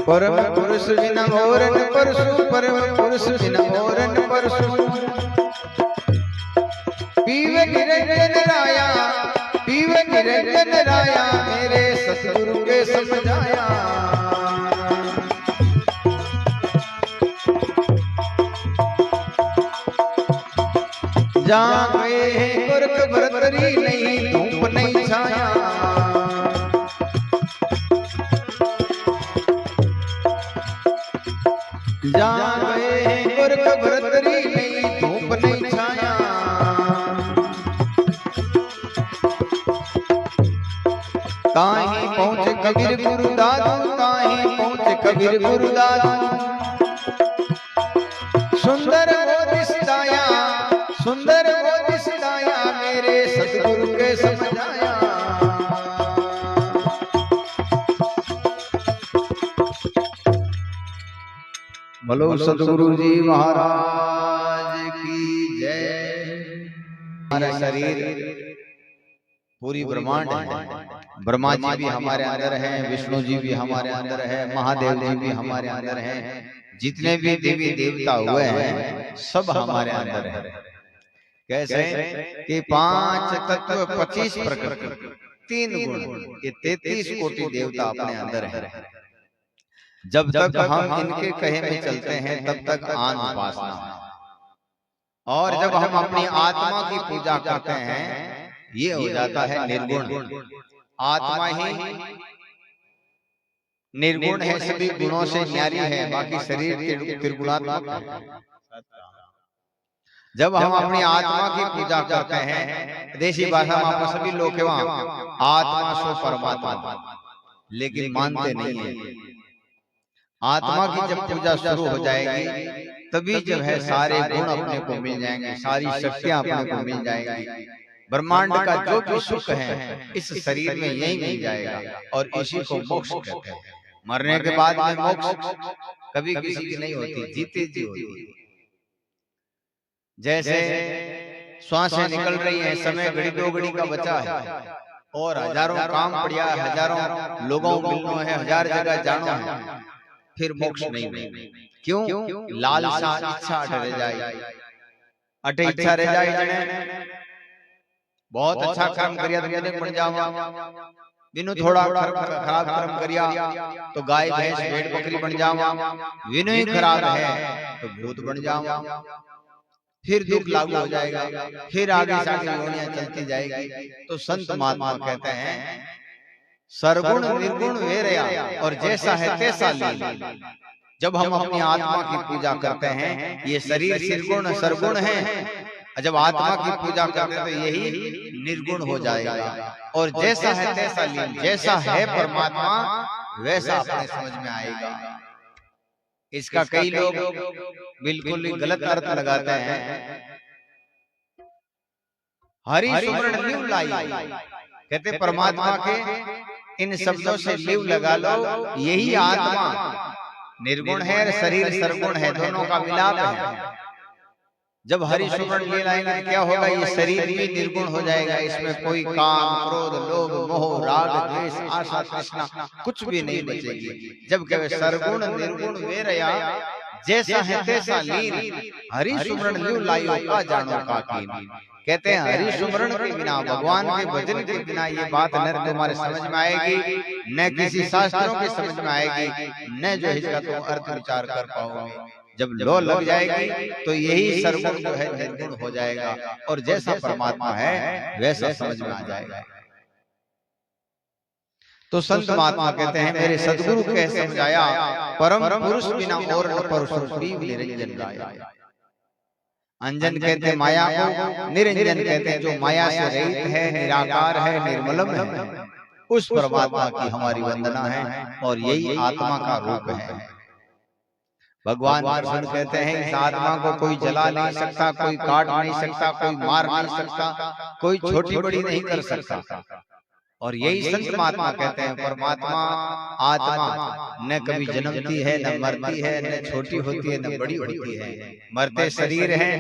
परम पुरुष बिना और न परसु, परम पुरुष बिना और न परसु। पीवे निरंजन राया, पीवे निरंजन राया मेरे सतगुरु के समझाया। जहाँ गए हैं गोरख भरतरी नहीं धूप नहीं छाया। जहाँ गए हैं गोरख भरतरी नहीं धूप नहीं छाया। ताही पहुँचे कबीर गुरु दादू, ताही पहुँचे कबीर गुरु दादू। सुंदर वो दिसदाया, सुंदर वो दिसदाया मेरे सतगुरु के समझाया। बोलो सतगुरु जी महाराज की जय। हमारा शरीर पूरी ब्रह्मांड है। ब्रह्मा जी भी हमारे अंदर हैं, विष्णु जी भी हमारे अंदर है, महादेव जी भी हमारे अंदर हैं। जितने भी देवी देवता हुए हैं सब हमारे अंदर है। कैसे कि 5 तत्व 25 प्रकृति 3 गुण, ये 33 कोटि देवता अपने अंदर है। जब तक हम इनके कहे में चलते हैं तब तक आन उपासना, और जब हम अपनी आत्मा की पूजा करते हैं ये हो जाता है निर्गुण। आत्मा ही निर्गुण है, सभी गुणों से न्यारी है, बाकी शरीर त्रिगुणात्मक है। जब हम अपनी आत्मा की पूजा करते हैं, देसी भाषा में आप सभी लोग के वहां आत्मा सो परमात्मा, लेकिन मानते नहीं है। आत्मा की जब पूजा शुरू हो जाएगी तभी जब है सारे गुण अपने को मिल जाएंगे, सारी शक्तियां अपने को मिल जाएंगी। ब्रह्मांड का जो भी सुख है इस शरीर में यही मिल जाएगा, और इसी को मोक्ष कहते हैं। मरने के बाद में मोक्ष कभी किसी की नहीं होती, जीते जी होती है। जैसे श्वासें निकल रही हैं, समय घड़ी 2 घड़ी का बचा है, और हजारों काम पड़िया है, हजारों लोगों को मिलना है, 1000 जगह जाना है, फिर मोक्ष नहीं मिलेगा। क्यों? लालसा इच्छा रह जाए, अटे इच्छा रह जाए। जने बहुत अच्छा कर्म करिया तो जने बन जावा, बिनु थोड़ा खराब कर्म करिया तो गाय भैंस भेड़ बकरी बन जावा, बिनु ही खराब है तो भूत बन जावा। फिर दुख लागू हो जाएगा, फिर आगे से आगे योनियां चलती जाएगी। तो संत महात्मा कहते हैं सरगुण निर्गुण वेरया, और जैसा है तैसा लीन। जब हम अपनी आत्मा की पूजा करते हैं, ये शरीर निर्गुण सरगुण है, जब आत्मा की पूजा करते हैं तो यही निर्गुण हो जाएगा। और जैसा है तैसा लीन, जैसा है परमात्मा वैसा अपने समझ में आएगा। इसका कई लोग बिल्कुल ही गलत अर्थ लगाते हैं। हरि सुमरण लिव लाई, कहते परमात्मा के इन शब्दों से लिव लगा लो, यही आत्मा निर्गुण है, शरीर सरगुण है, दोनों का मिलाप है। जब हरि सुमरण ले लाएंगे तो क्या होगा? ये शरीर भी निर्गुण हो जाएगा, इसमें कोई काम क्रोध लोभ मोह राग द्वेष आशा तृष्णा कुछ भी नहीं बचेगी। जब कहे सरगुण निर्गुण वेरया, जैसा है तैसा लीन, हरि सुमरण लिव लायो का जानो का कीन। कहते हैं हरि सुमरण के बिना, भगवान के भजन के बिना ये बात न तुम्हारे समझ में आएगी, न किसी शास्त्रों के समझ में आएगी, न जो इसका तुम अर्थ विचार कर पाओगे। जब लो लग जाएगी तो यही सरगुण जो है निर्गुण हो जाएगा, और जैसा परमात्मा है वैसा समझ में आ जाएगा। तो संत महात्मा कहते हैं मेरे सदगुरु कैसे समझाया, परम पुरुष बिना और न परसु निरंजन गाया। अंजन कहते माया को, निरंजन कहते हैं जो माया से रहित है, निराकार है, निर्मलम है, उस परमात्मा की हमारी वंदना है, और यही आत्मा का रूप है। भगवान कृष्ण कहते हैं इस आत्मा को कोई जला नहीं सकता, कोई काट नहीं सकता, कोई मार नहीं सकता, कोई छोटी बड़ी नहीं कर सकता। और यही संत महात्मा कहते हैं, परमात्मा आत्मा न कभी जन्मती है, न मरती है, न छोटी होती है, न बड़ी होती है। मरते शरीर है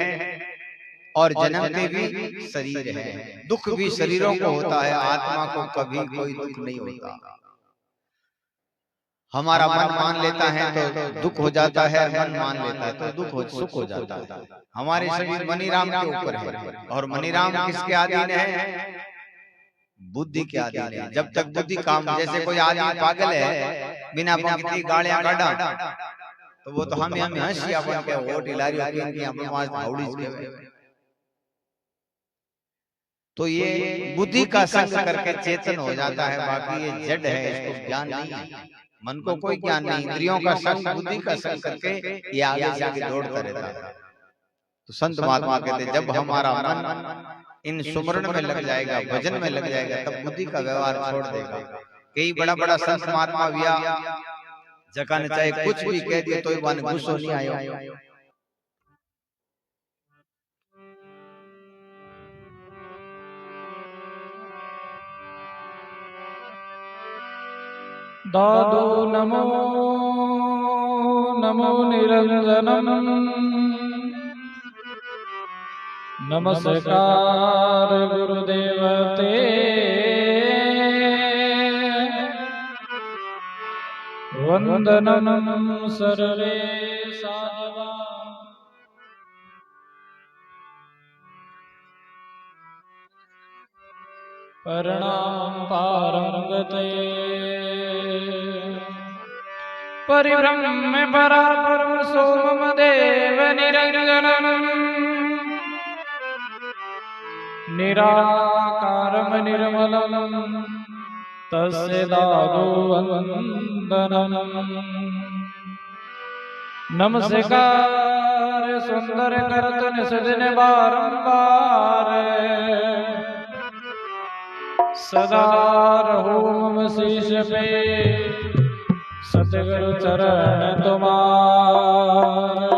और जन्मते भी शरीर है। दुख भी शरीरों को होता है, आत्मा को कभी कोई दुख नहीं होता। हमारा मन मान लेता है तो दुख हो जाता है, मन मान लेता है तो सुख हो जाता है। हमारे शरीर मनीराम के ऊपर है, और मनीराम किसके अधीन है? बुद्धि के अधीन है। जब तक बुद्धि काम, जैसे कोई आदमी पागल है, बिना पंक्ति गालियां काटा तो वो तो हमें हंसिया बन के वो ढिलारी होती है। तो ये बुद्धि का संग करके चेतन हो जाता है, बाकी ये जड़ है, इसको ज्ञान नहीं है। मन को कोई ज्ञान नहीं, इंद्रियों का संग, बुद्धि का संग करके ये आगे से आगे दौड़ता रहता है। तो संत महात्मा कहते हैं, जब हमारा मन इन सुमरण में लग जाएगा, भजन में लग जाएगा, तब बुद्धि का व्यवहार छोड़ देगा। कई बड़ा बड़ा संत महात्मा विया जका ने चाहे कुछ भी कह दिया तो मन गुस्सा नहीं आयो। दादो नमो नमो निरंजनम नमस्कार गुरुदेव ते वंदनम सर्वे साधवा प्रणाम पारंगते परिब्रह्म परापरम सोमम देव निरंजनम निराकारम निर्मलम तस्य दादो वंदनम नमस्कार सुंदर करतन सजन बारंबार सदा रहो मम शीश पे सतगुरु चरण तुम्हारे।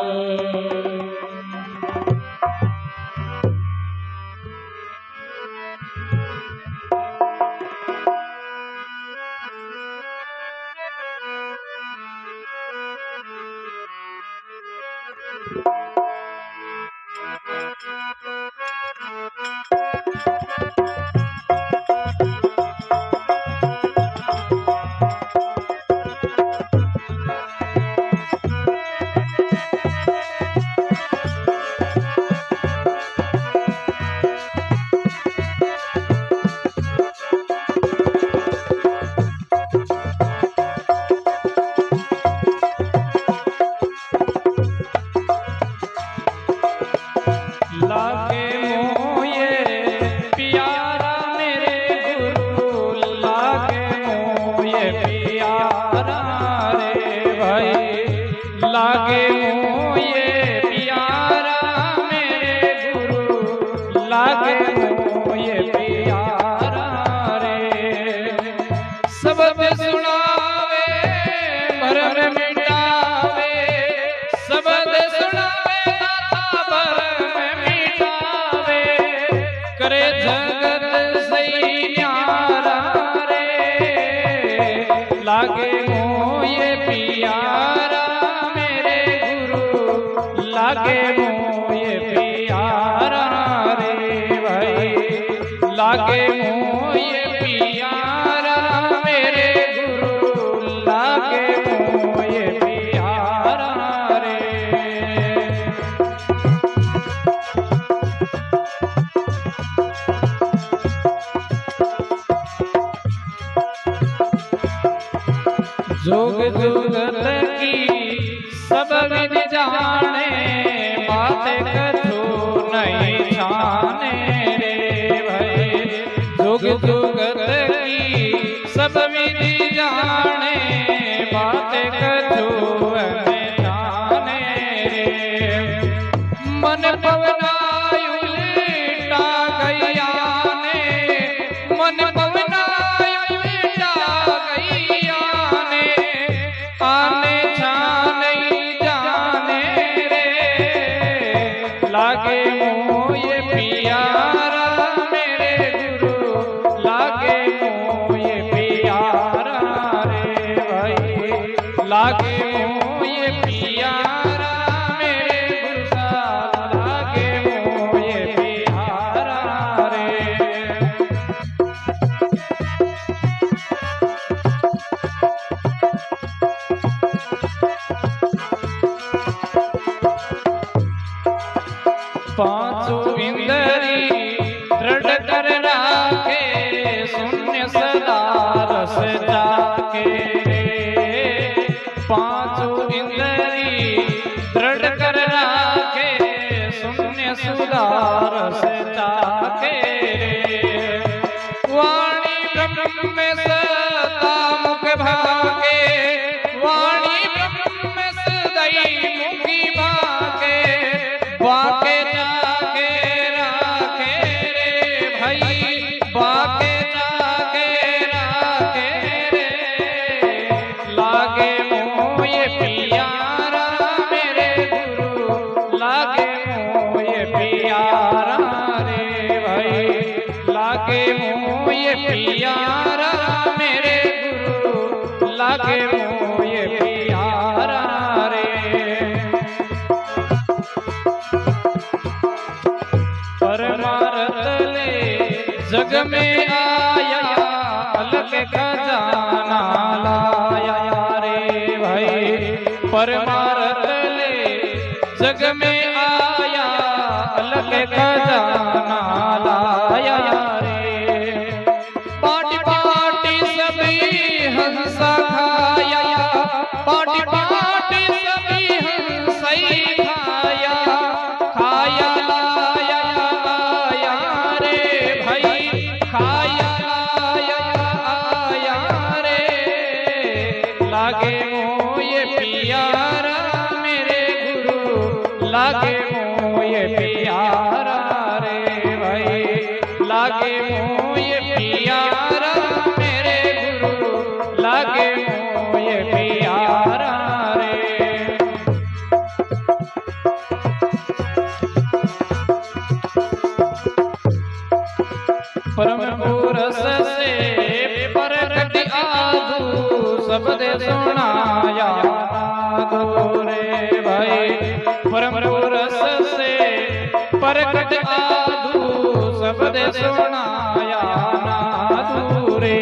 जोग जुगत की सब विद जाने, बात कछु नहीं जाने रे भाई। जोग जुगत की सब विद जाने, बात कछु नहीं जाने रे। मन पवनायु उल्टा गया ने, मन पवनायु उल्टा गया ने, आने जाने जाने पांचों इंद्री दृढ़ कर राखे शून्य सदा रस जाके रे। पांचों इंद्री दृढ़ कर राखे शून्य सदा रस जाके रे। वाणी ब्रह्म में सदा मुख भागे, वाणी ब्रह्म में सदाई मुखी भागे, वाके जाके राखे रे भाई, वाके जाके राखे रे। लागे मोये प्यारा मेरे गुरु, लागे मोये प्यारा रे भाई, लागे मोये प्यारा मेरे गुरु, लागे मोये प्यारा रे। परमार्थ ले जग में आया, अलग खजाना लाया रे भाई। परमार्थ ले जग में आया, अलग खजाना लाया रे। पाटी पाटी सभी हंसा खाया, पाटी पाटी सभी हंसा ही खाया, खाया लाया आया रे भाई, खाया लाया आया रे। लागे मोये प्यारा मेरे गुरु, लागे मोये प्यारा रे भाई, लागे मोये प्यारा मेरे गुरु, लागे मोये प्यारा रे। परम पुरस से परगट आधु शब्द सुनाया नादो रे भाई। परम पुरस से परगट आधु शब्द सुनाया नादो रे।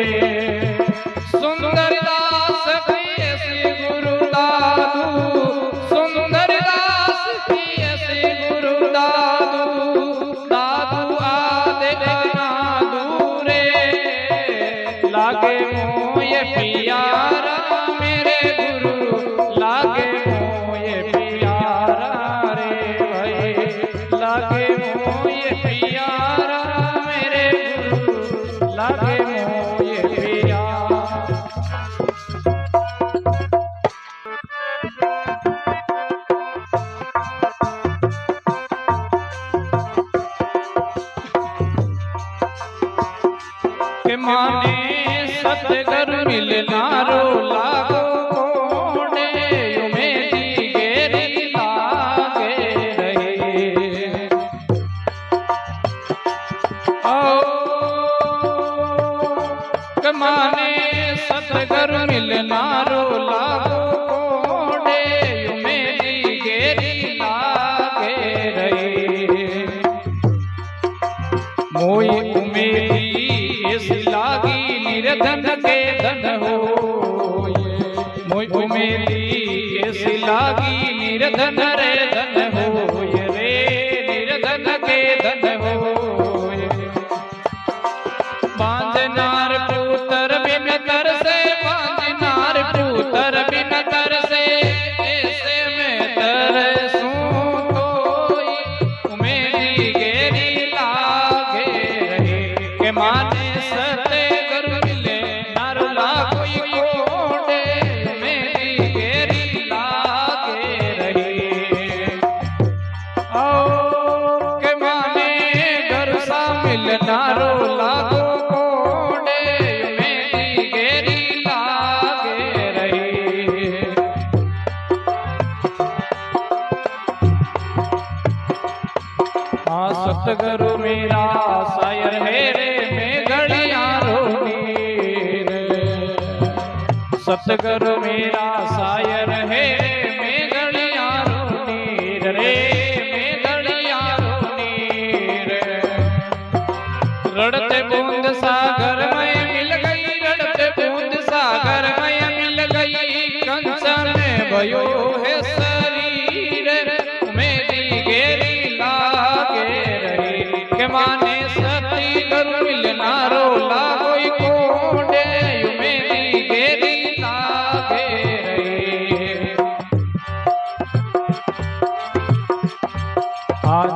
सुंदर दास ऐसे गुरु दादू, सुंदर दास ऐसे गुरु दादू, दादू आदे नादू रे। लागे मोये प्यारा मेरे गुरु, लागे मोये प्यारा रे भाई, लागे मोये प्यारा मेरे गुरु, लागे मोये प्यारा। के माने सतगुरु मिलना रो लागो कोडे, मेरी गेरी लागे रही। आओ के माने सतगुरु मिलना रो लागो कोडे, मेरी गेरी लागे रही। मोई उमेदी ऐसी लागी निर्धन के धन हो, मोई उमेदी ऐसी लागी निर्धन रे धन हो रे, निर्धन के धन हो। बांझनार पुत्र बिन तरसे, बांझनार पुत्र बिन तरसे, ऐसे में तरसूं कोई, उमेदी गेरी लागे रहे। के माने सतगुरु मिले नर लागोई कोडे, मेरी गेरी लागे रही। आओ के माने घर सा मिलना रो लागो कोडे, मेरी गेरी लागे रही। हाँ सतगुरु मेरा सायर है रे, मैं घड़ियां रोनी रे। सतगुरु मेरा सायर है, मैं घड़ियां रोनी रे, मैं घड़ियां रोनी रे। रड़ते बूंद सागर में मिल गई, रड़ते बूंद सागर में मिल गई, कंचन में भयो है शरीर, मेरी गेरी लाग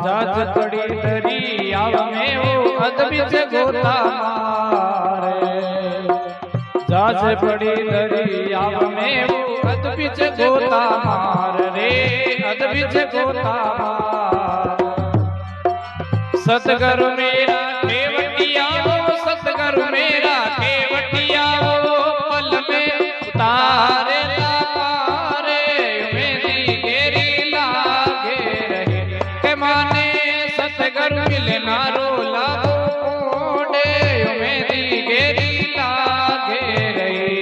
जाज पड़ी दरियाव में वो अदबिच गोता मारे जाज पड़ी दरियाव में वो अदबिच गोता मार रे अदबिच गोता मार सतगुरु मेरा केवटिया वो सतगुरु मेरा केवटिया वो पल में उतारे पारे मेरी गेरी लागे रहे के माने सतगुरु मिलना रो लागो कोडे मेरी गेरी लागे रहे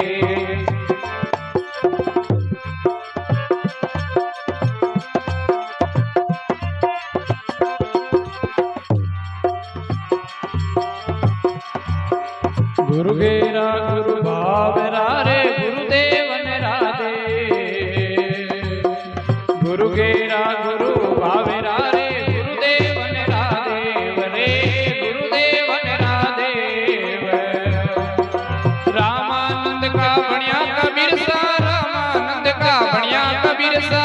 गुरु गेरा गुरु भावरा रे गुरुदेवन राधे गुरु गेरा गुरु भावरा रे गुरुदेवन राधेव रे गुरुदेवन राधेव रामानंद का बनिया कबीर सा रामानंद का बनिया कबीर सा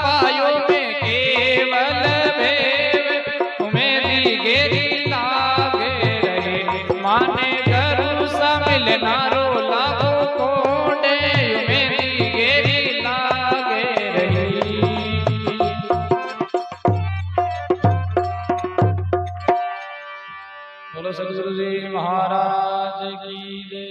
पायो में केवल भेव मेरी गेरी लागे रहे माने नारो लागो कोडे मेरी गेरी लागे रही बोलो सतगुरु जी महाराज की जय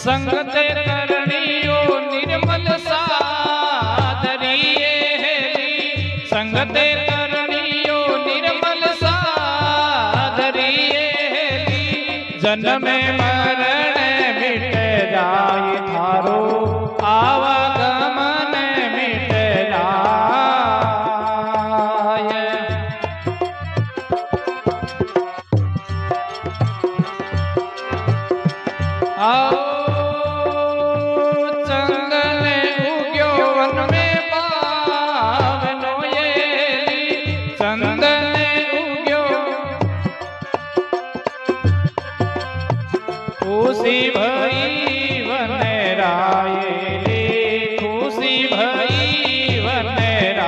संगते करनियो निर्मल सादरिये हेली संगते करनियो निर्मल सादरिये हेली जन्म मरण मिट जाय थारो आवागमन मिट जाय आओ खुशी भई वनराये खुशी भई वनराय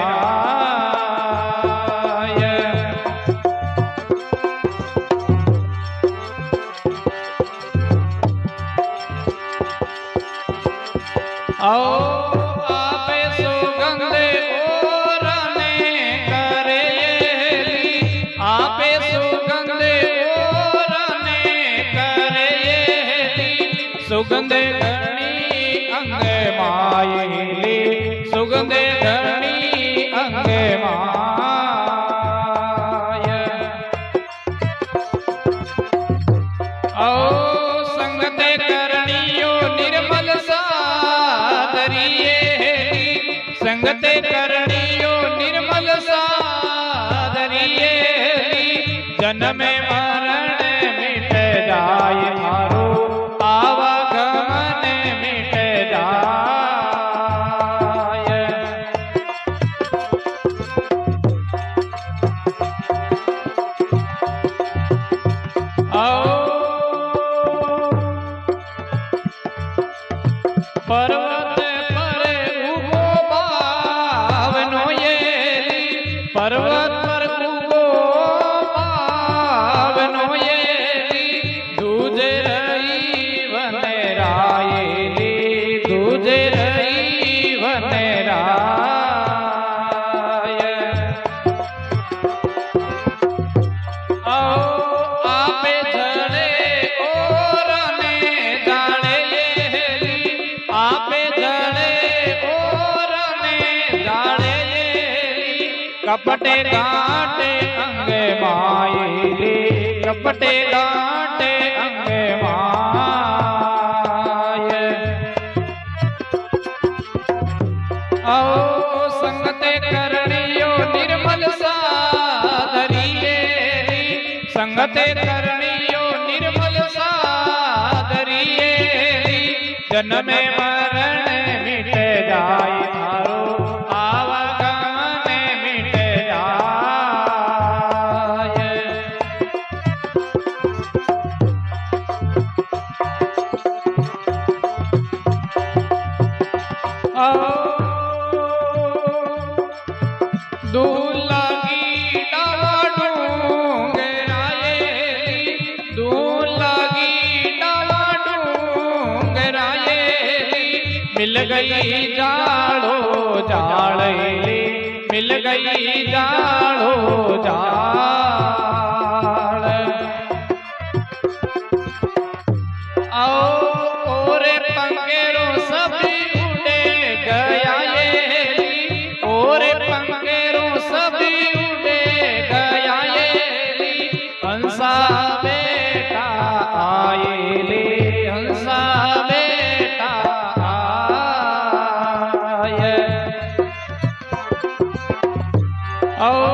आओ आपे सुगंध ओरने करेली आपे सुगंध सुगंध धरणी अंग मायली सुगंध धरणी अंग माय ओ संगत करनियो निर्मल सादरिये संगत करनियो निर्मल सादरिये जन्म मरण मिट जाय मारो आवागमन मिट जाय आओ पर्वत पर उगो पावनो ये पर्वत पर उगो पावनो ये दूजे रही वनराये दूजे रही वनराय आओ आपे झड़े ओरने जाने ये आपे झड़े ओरने जाने ये कपटे गांटे अंग मायली कपटे गांटे अंग माय आओ संगते करनियो निर्मल सादरिये संगते करनियो निर्मल सादरिये जन्म मरण मिट जाय थारो आवा दूर लागी डावा डूंगराए, दूर लागी डावा डूंगराए, मिल गई जाड़ो जाड़े, मिल गई जाड़ो जाड़। आओ ओरे पंखेरो सभी उड़े गया ये, ओरे पंखेरो सभी उड़े गया ये, हंसा बेटा आए ले, हंसा बेटा आए। आओ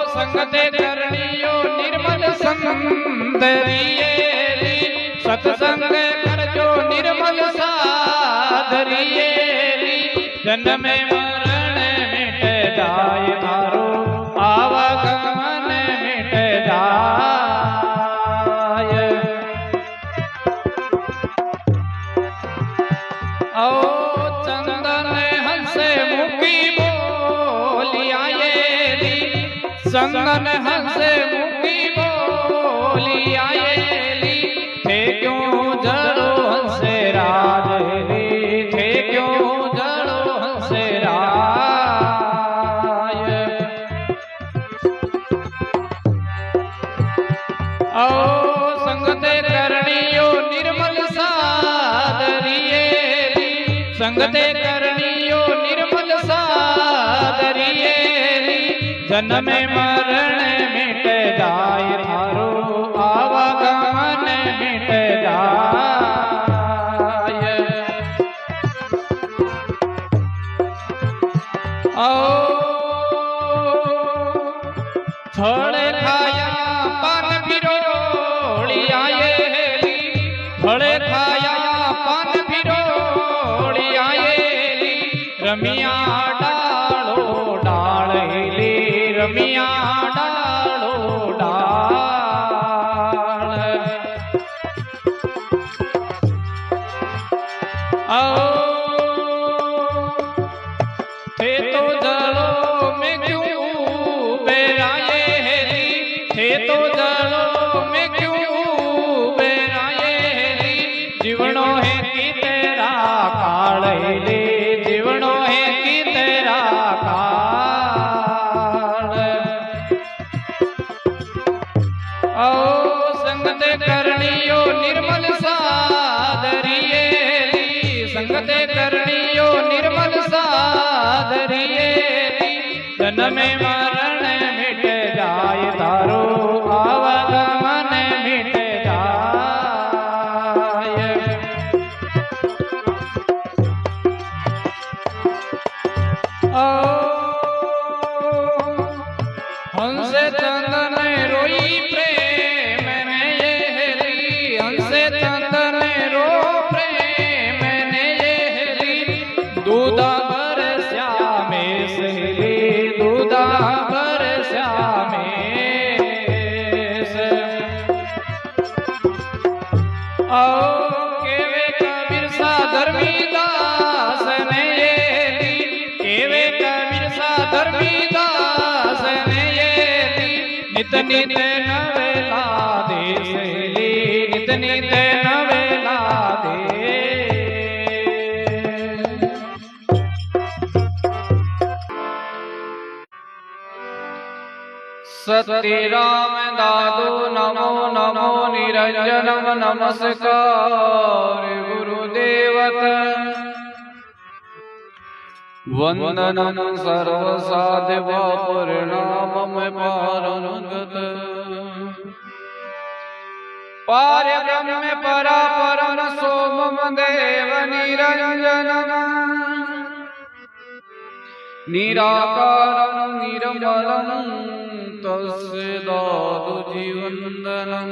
संगते करनियो निर्मल सुंदरिये, सत्संग करजो निर्मल साधरिये, जन्म मरण मिट जाए थारो, आवागमन मिट जाए। आओ चंदन हंसे मुखी बोलिया ये, चंदन हंसे मुखी बोलिया ये, थे क्यों जड़ो हंसे राज रे, थे क्यों जड़ो हंसे राज। आओ संगते करनियो निर्मल साधरिये, संगते करनियो निर्मल साधरिये, जन्म मरण मिट जाए थारो, आवागमन मिट जाए। आओ थोड़े खाया पान बिरोड़िया ये, थोड़े खाया पान बिरोड़िया ये, रमिया डालो डाल ले, रमिया डालो डाल। आओ थे तो जलो में क्यों बेराए, थे तो जलो में क्यों बेराए, जीवनो है कि तेरा काल ले, जीवनो है कि तेरा काल। आओ संगते करनियो निर्मल साधरिये, संगते करनियो निर्मल साधरिये, जन्म मरण मिट जाए तारो, आवागमन मिट जाए। आओ हंसे चंदन रोई प्रेम ने ये, हंसे चंदन रो प्रेम ने ये, दूधा भर श्यामे से, दूधा भर श्यामे से। आओ केवे कबीर सा धर्मीदास ने ये, केवे कबीर सा धर्मीदास ने ये, नित नित नवेला दे, नित नित नवेला दे। सती राम दादू नमो नमो निरंजनम नमस्कार गुरुदेवत, वंदनम सर्वसाधिवा परिणामम पारंगत, पार्य ब्रह्म परा परम सोमम देव निरंजनम, निराकारं निर्मलं तस्य दादु जीवन्दनं।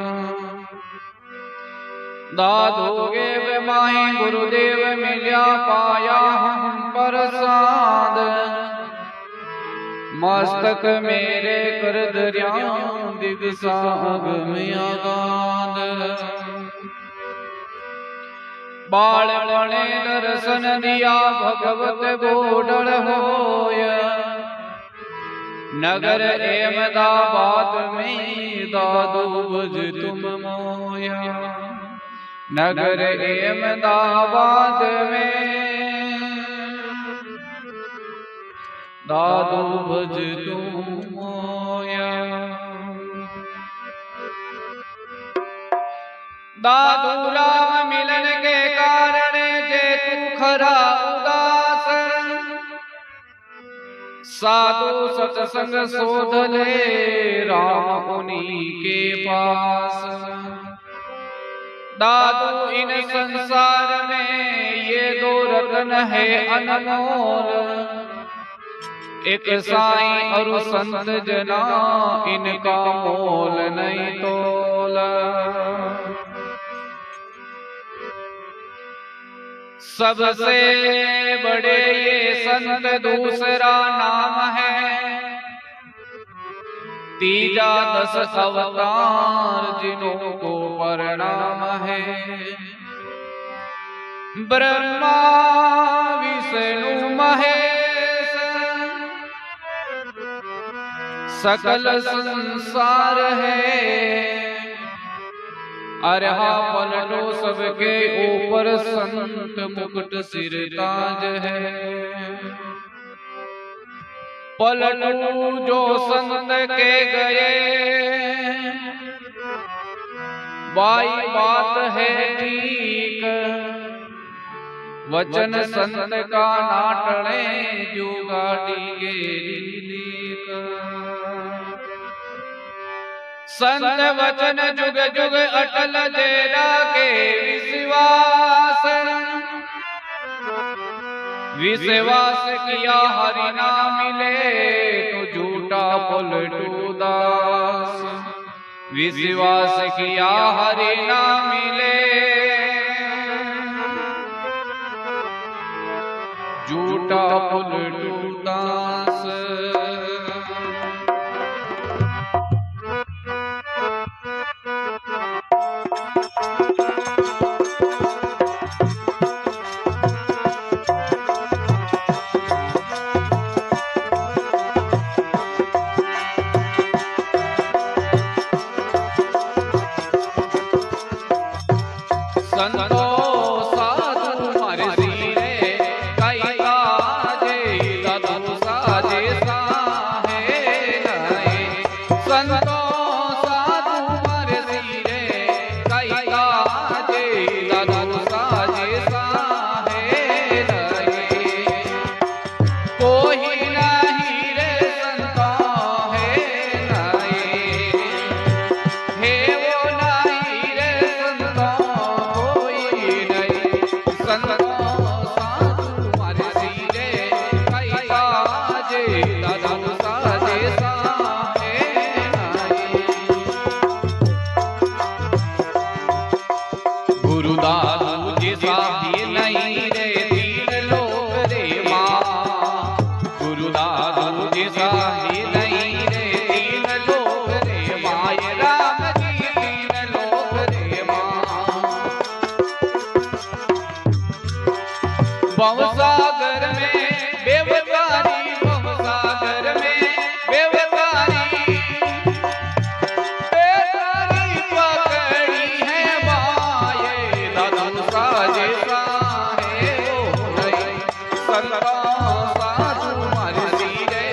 दादु गेव माहि गुरुदेव मिल्या पाया हम प्रसाद, मस्तक मेरे कर दरिया दिगसाग में आगाद। बाळपणे दर्शन दिया भगवत बोडल होय। नगर अहमदाबाद में दादू भज तुम मोया। नगर अहमदाबाद में दादू भज तुम मोया। दादू राम मिलन के कारण जे तू खरा उदास। साधु सत्संग शोध ले राम उन्हीं के पास। दादू इन संसार में ये दो रत्न है अनमोल। एक साईं और संत जना इनका मोल नहीं तोला। सबसे बड़े ये संत दूसरा नाम है। तीजा 10 अवतार जिन्हों को प्रणाम है। ब्रह्मा विष्णु महेश सकल संसार है। अरे पलटो सबके ऊपर संत मुकुट सिर ताज है। पलटू जो संत के गए बाई बात है ठीक। वचन संत का नाटणे जो गाड़ी गेरी। संत वचन जुग जुग अटल जेरा के विश्वास। विश्वास किया हरि ना मिले तो झूठा पलटू दास। विश्वास किया हरि ना मिले झूठा पलटू दास। भवसागर में बेवकारी, भवसागर में बेवकारी, बेकारी पकड़ी है बाये दादू साजे साहे ओ नहीं संता साधु मारे सीरे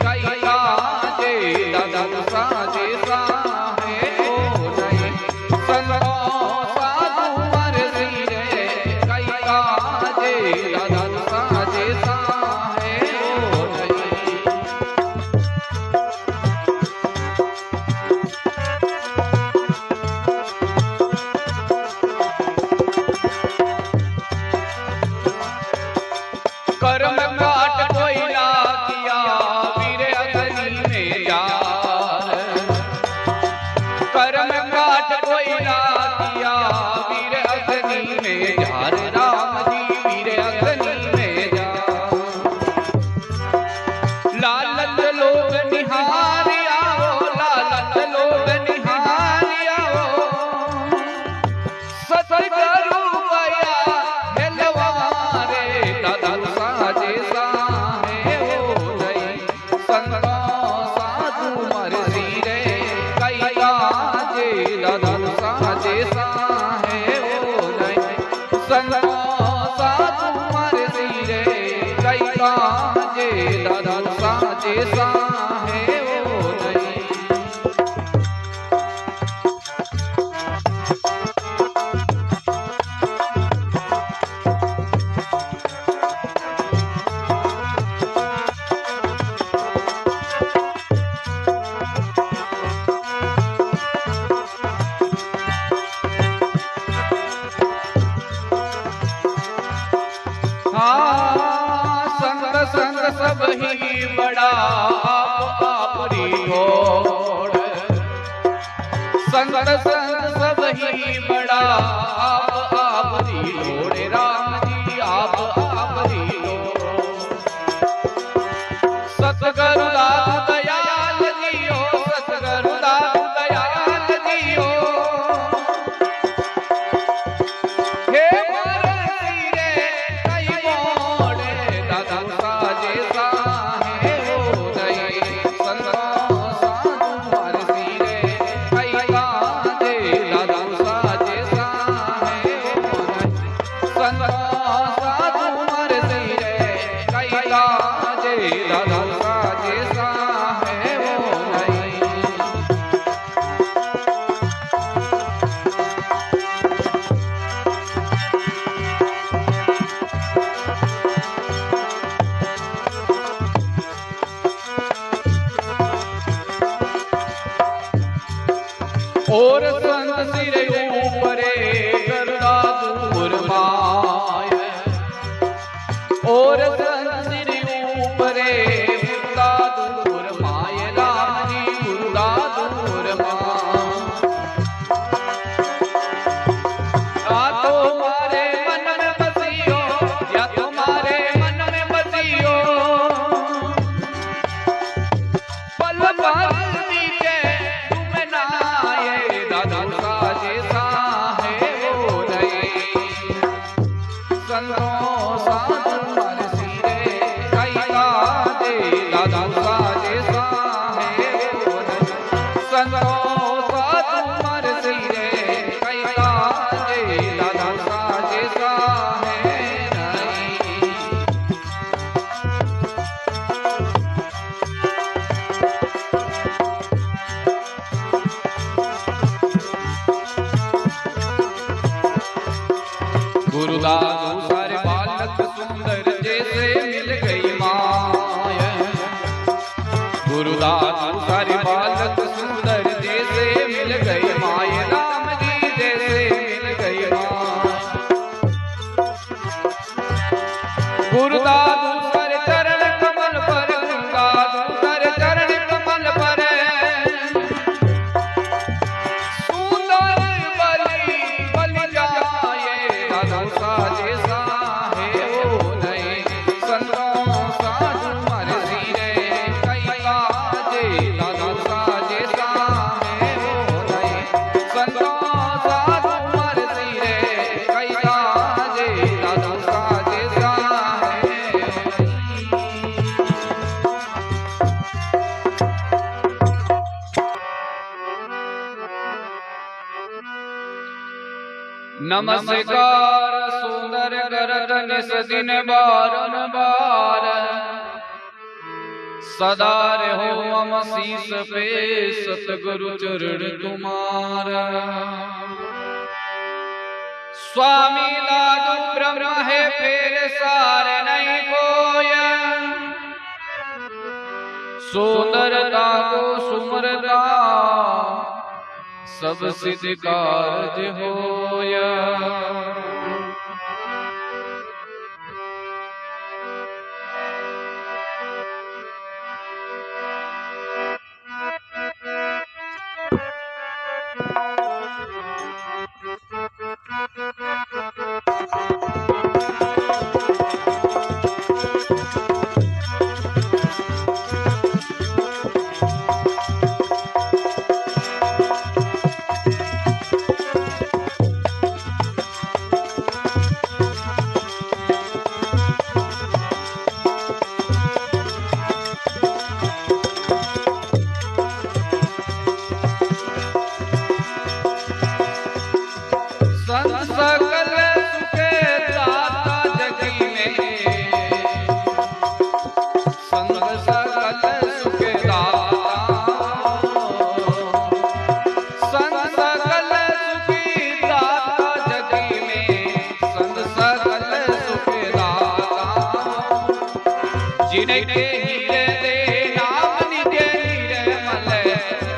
कई काजे दादा साजे सा है वो नहीं। संग संग सब ही बड़ा आपरी घोड़, संग संग सब ही बड़ा आपरी घोड़, राम जी आप आपरी घोड़। सतगुरु दास दयाल जियो, सतगुरु दास दयाल जियो, हे और संत सिर ऊपरे गरुड़ा दूर माय, और संत सिर ऊपरे गुरुड़ा दूर माय, राम जी गुरुड़ा दूर माय। या तुम्हारे मन में बसियो, या तुम्हारे मन में बसियो, पल पल बीते तुम नाये, दादा साजे सा है वो नहीं। संतों साधु मन सिरे कई काजे, दादा साजे सा है वो नहीं। संतों साधु मन सिरे कई काजे, दादा साजे सा है नहीं। गुरुदास सारे बालक सुंदर जैसे मिल गई माय, गुरुदास सारे बालक सुंदर जैसे मिल गई माय, राम जी जैसे मिल गई माय। गुरुदास सारे चरण कमल पर, गुरुदास सारे चरण कमल पर, सुंदर बलि बलि जाए, दादा साजे सा है वो नहीं। संतों साधु मन सिरे कई काजे, दादा साजे सा है वो नहीं। संतों साधु मन सिरे कई काजे, दादा साजे सा है वो नहीं। नमस्कार सुंदर करत निस दिन बारंबार, सदा रहो मम शीस पे सतगुरु चरण तुम्हारा। स्वामी दादू ब्रह्म है फेर सार नहीं कोय, सुंदरता को सुमरता सब सिद्ध कार्य होया। जिनके हीरे दे नाम निज निर्मल,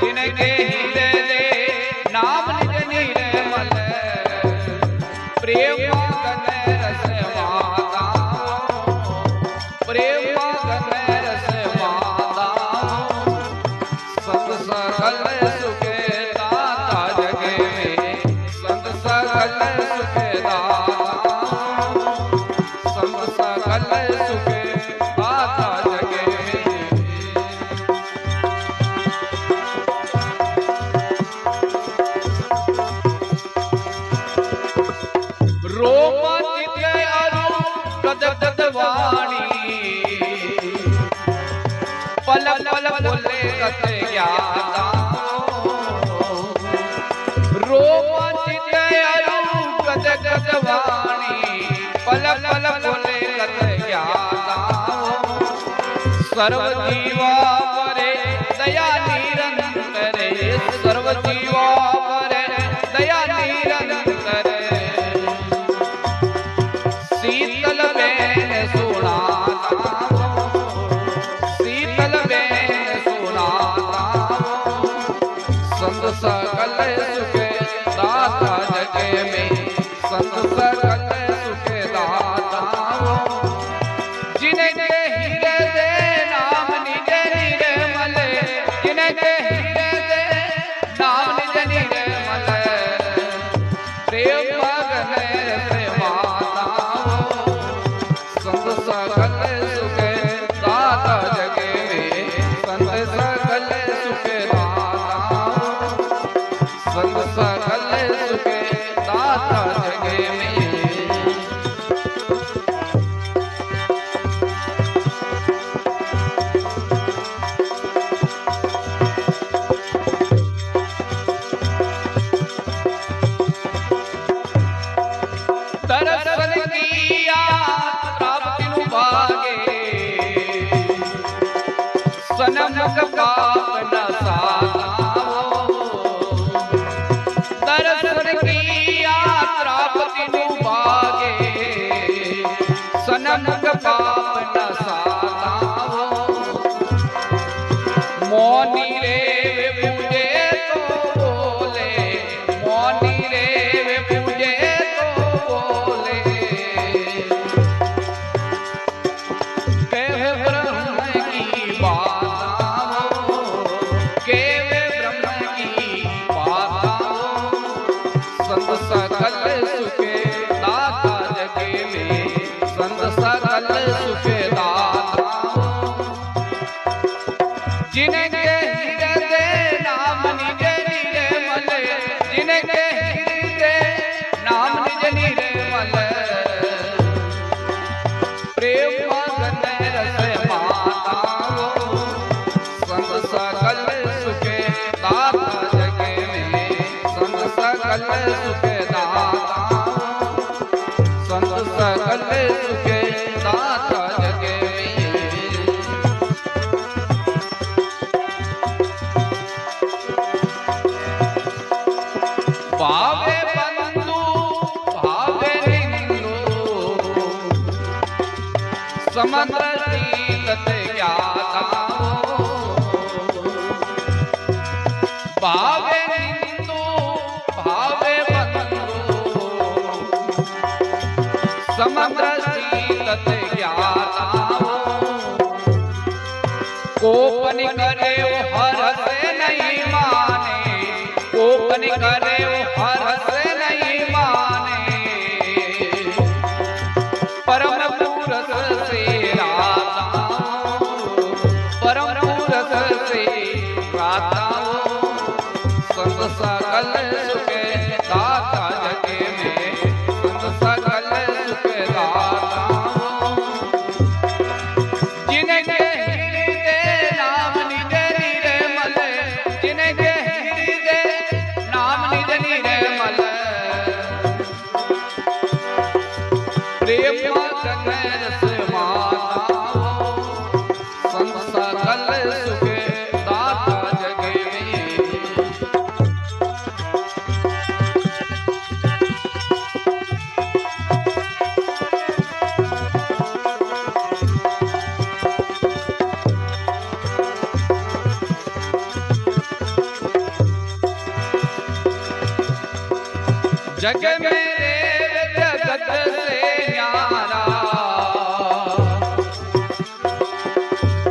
जिनके हीरे दे नाम निज निर्मल, प्रेम मगन रस माता, प्रेम मगन रस माता, संत सकल सुख दाता जग में, संत सकल सुख दाता, संत सकल सुख दाता जग में। रोमचित अरु गदगद वाणी, पल पल बोले कथ ज्ञाता, रोमचित अरु गदगद वाणी, पल पल बोले कथ ज्ञाता, सर्व जीवा परे दया निरंतर, सर्व जीवा परे दया निरंतर, शीतल बेन सुनाता, शीतल बेन सुनाता, संत सकल सुख दाता जग में, संत सकल सुख दाता, जिनके हीरे दे नाम निज निर्मल, जिनके हीरे दे नाम निज निर्मल, प्रेम मगन रस माता, संत सकल सुख दाता जग में, संत सकल सुख दाता, संत सकल सुख दाता जग में। दर्शन किया प्राप्ति नु भागे, सनम पाप न साता, दर्शन किया प्राप्ति नु भागे, सनम पाप न साता, मौनी रे पूजे तो बोले, मौनी रे पूजे तो बोले, कहे ब्रह्म की बात, कहे ब्रह्म की बात, संत सकल सुख दाता जग में, संत सकल सुख दाता, जिनके हीरे दे नाम निज निर्मल, जिनके हीरे दे नाम निज निर्मल, प्रेम मगन रस माता, संत सकल सुख दाता जग में, संत सकल सुख दाता, संत सकल सुख दाता जग में। भावे बंधु भावे निंदु, समग्र शीतत ज्ञाता, भावे निंदु भावे बंधु, समग्र शीतत ज्ञाता, कोपन करे वो हर से नहीं माने, कोपन करे वो हर से नहीं माने, परम पुरस से राता, परम पुरस से राता, संत सकल सुख दाता जग में, संत सकल सुख दाता, जिनके हीरे नाम निज निर्मल, जिनके हीरे नाम निज निर्मल, प्रेम मगन रस माता, संत सकल सुख दाता जग में। जग मेरे जगत से न्यारा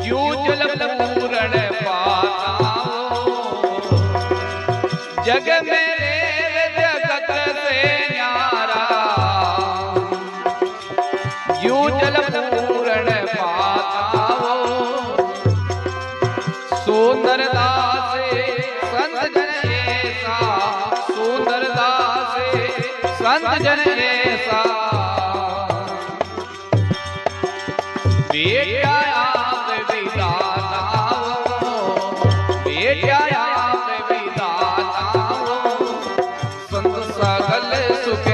जो जल पूरण पाता जग मेरे जगत से न्यारा जो जल पूरण पाता सुंदरता से संत जन ऐसा सुंदरता से संत जन ऐसा बेटा आप विदाता बेटा आप विदाता संत सकल सुख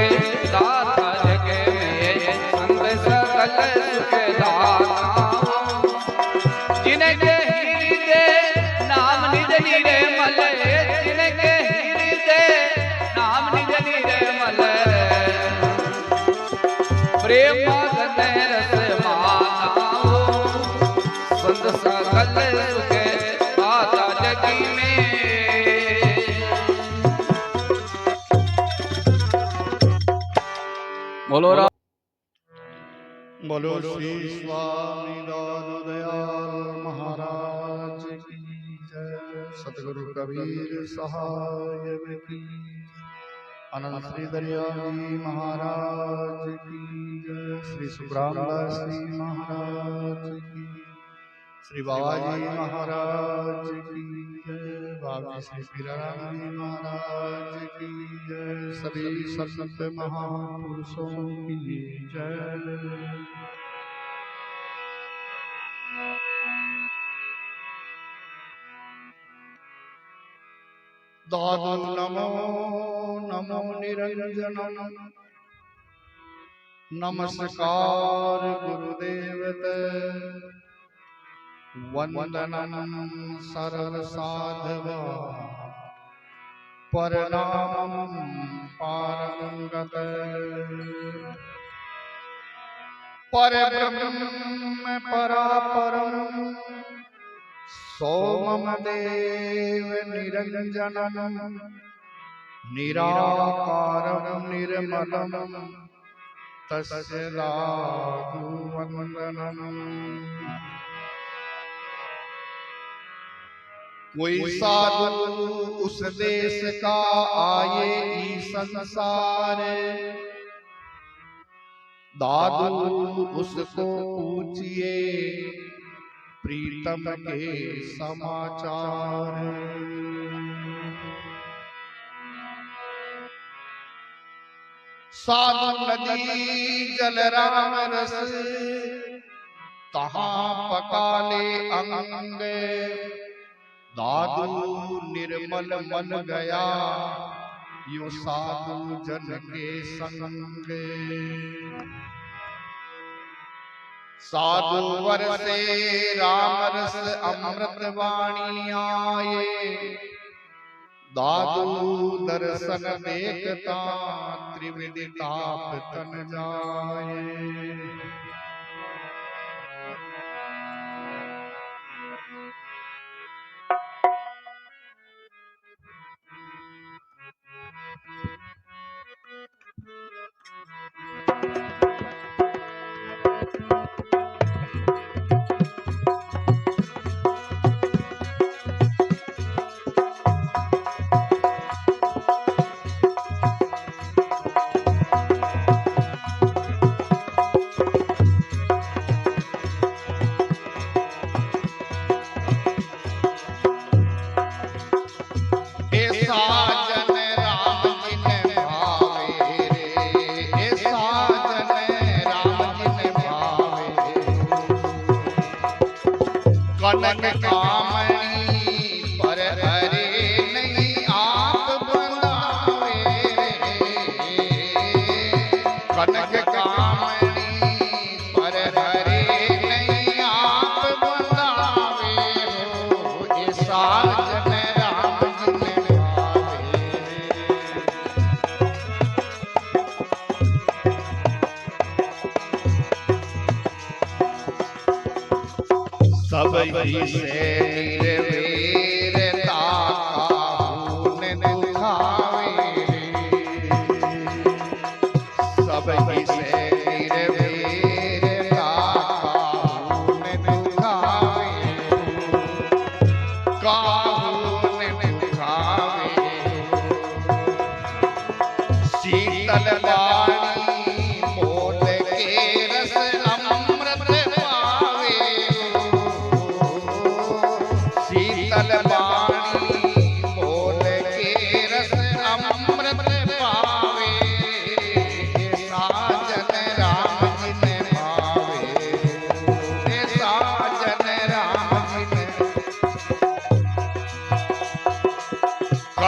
दाता जग में संत सकल सुख दाता जिनके हृदय नाम निज निर्मल जिनके हृदय नाम निज निर्मल प्रेम मगन रस माता संत सकल सुख दाता जगी में। बोलो राम बोलो श्री स्वामी दयाल महाराज की जय। सतगुरु कबीर सहाय की अनंत श्री दरियावी महाराज की जय। श्री सुखरामदास जी महाराज की श्री बाबा जी महाराज की जय। बाबा श्री पीराराम जी महाराज की जय। सभी संत महापुरुषों की जय। दादु नमो नमो निरंजनम नमस्कार गुरुदेव वंदनम सरल साधवा परनामम पारंगत परब्रह्म परापरम सोमम देव निरंजनम निराकारम निर्मलम तस्य लाघु वंदनम। कोई साधु उस देश का आए ई संसार दादू उसको पूछिए प्रीतम के समाचार। साधु नदी जल राम रस तहाँ पका ले अंग दादू निर्मल मन गया यो साधु जन के संग। साधु वर से राम रस अमृत वाणी आए दादू दर्शन देखता त्रिविधि ताप तन जाए। कनक कामणी पर हरे नहीं आप बनावे कनक कामणी पर हरे नहीं आप बनावे हो ये साजन राम जी ने सब ही से निर्वीरता का खून दुखावे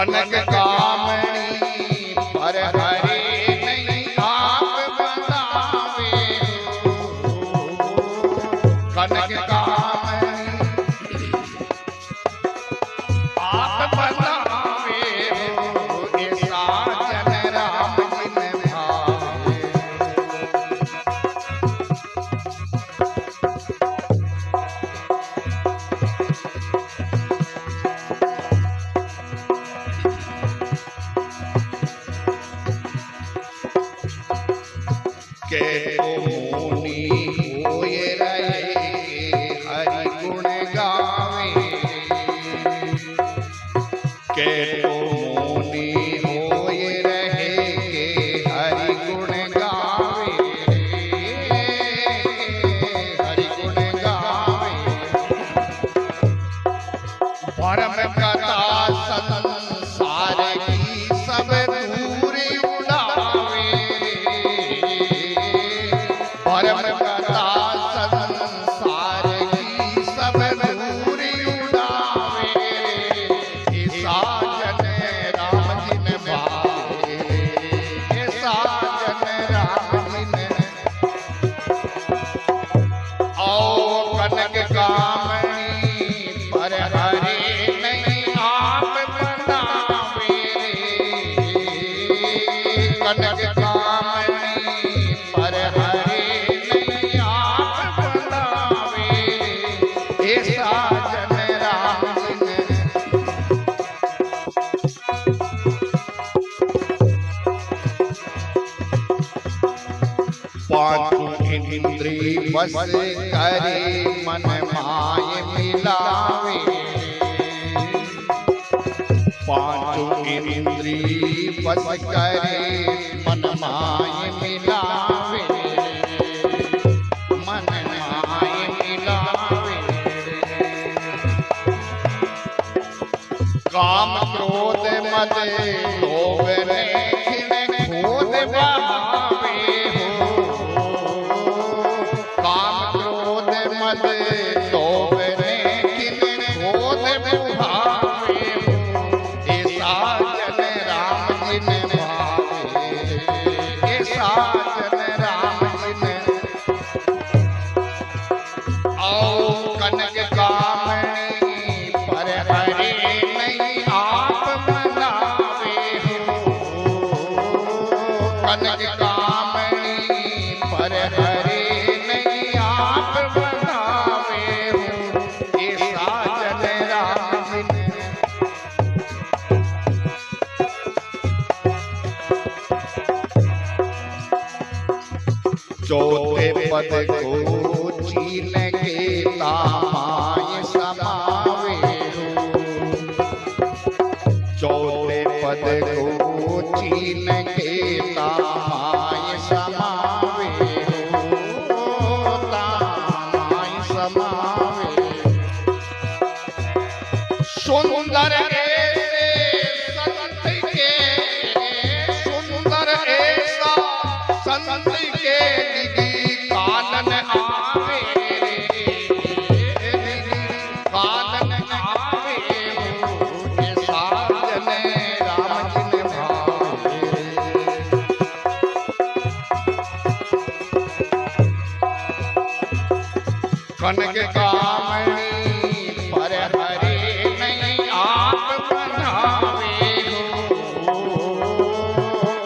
कनक कामनी पर हरे नहीं आप बनावे हो। कनक कामनी आप बनावे हो, ऐसा जन राम जिन भावे। के मोनी होए रहे हरि गुण गावे। के मोनी होए रहे हरि गुण गावे। हरि गुण गावे। परम कथा संसार की सब दूरी उड़ावे। परम कथा संसार की सब दूरी उड़ावे। ऐसा जन राम जिन भावे। ऐसा जन राम जिन आओ कनक कामनी पर हरे नहीं आप बनावे। कनक कामनी पर हरे नहीं आप बनावे। ऐसा जन राम जिन पांचों इंद्री बस करे मन माय मिलावे। पांचों इंद्री बस करे मन माय मिलावे। मन माय मिलावे। काम क्रोध मद लोभ ने खिन खोद बहावे हो। काम क्रोध मद लोभ ने खिन खोद बहावे हो। ऐसा जन राम जिन भावे। ऐसा जन राम जिन आओ कनक कामनी पर हरे नहीं आप बनावे हो। कनक कामनी पर हरे नहीं आप बनावे हो। ऐसा जन राम जिन चौथे पद को चीन के तामाय समावे हो। चौथे पद को चीन के तामाय समावे हो। तामाय समावे। सुंदर ऐसे संत के सुंदर ऐसा संत के निधि कानन आवे। कानन आवे हो। ऐसा जन राम जिन भावे। कनक कामनी पर हरे नहीं आप बनावे हो।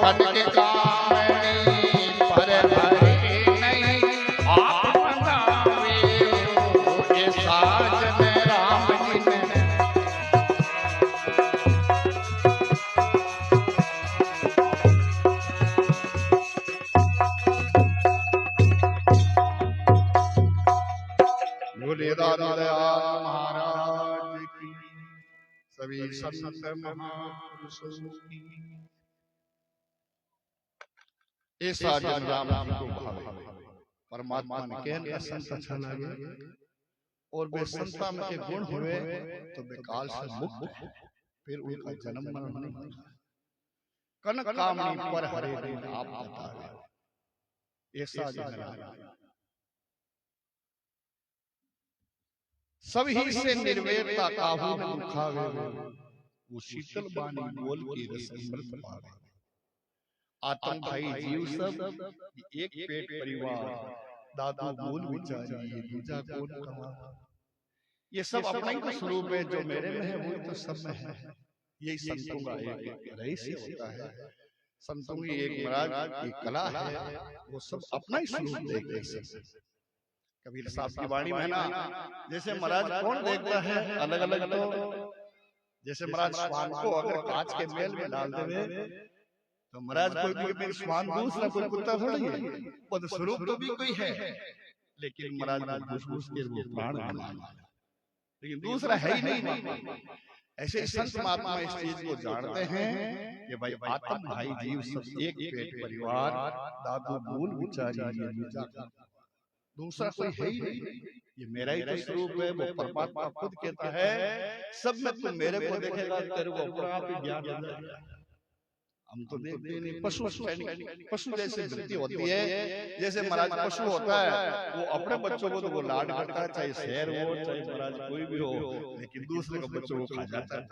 कनक कामनी पर हरे नहीं आप बनावे हो। ऐसा जन राम जिन बोले दादा दयाल महाराज की। सभी संत महापुरुषों की। ऐसा जन राम जी को भावे। परमात्मा ने कहन संत अच्छा लगे और वे संता में के गुण हुए तो वे काल से मुक्त फिर उनका जन्म मरण नहीं होता। कनक कामनी पर हरे दिन आप बतावे। ऐसा जन राम सभी से निर्वेदता काहू न दुखावे। वो शीतल बानी बोल के रस अमृत पावे। आत्म भाई जीव सब एक पेट परिवार, दादू मूल विचारी ये दूजा कौन कमा। ये सब अपना ही तो स्वरूप है, जो मेरे में है वही तो सब में है। यही संतों का एक रहस्य होता है। संतों की एक महाराज की कला है, वो सब अपना ही स्वरूप देखते हैं। कबीर साहब की वाणी में ना, जैसे महाराज कौन देखता है अलग अलग, तो जैसे महाराज स्वान को अगर कांच के मेल में डाल देवे तो महाराज कोई स्वान दूसरा कोई कुत्ता थोड़ी है, वो तो स्वरूप तो भी कोई है, लेकिन महाराज घुस के वो प्राण बना, लेकिन दूसरा है ही नहीं। ऐसे संत महात्मा इस चीज को जानते हैं कि भाई आत्म भाई जीव सब एक पेट परिवार, दादू मूल विचारी ये दूसरा कोई है ही नहीं। ये मेरा ही तो स्वरूप है। वो परमात्मा खुद कहता है सब में तुम मेरे को देखेगा तेरे को अपने आप ही ज्ञान हो जाएगा। हम तो देखते नहीं। पशु जैसे वृत्ति होती है, जैसे महाराज पशु होता है वो अपने बच्चों को तो वो लाड करता है, चाहे शेर हो चाहे महाराज कोई भी हो, लेकिन दूसरे के बच्चों को खा जाता है।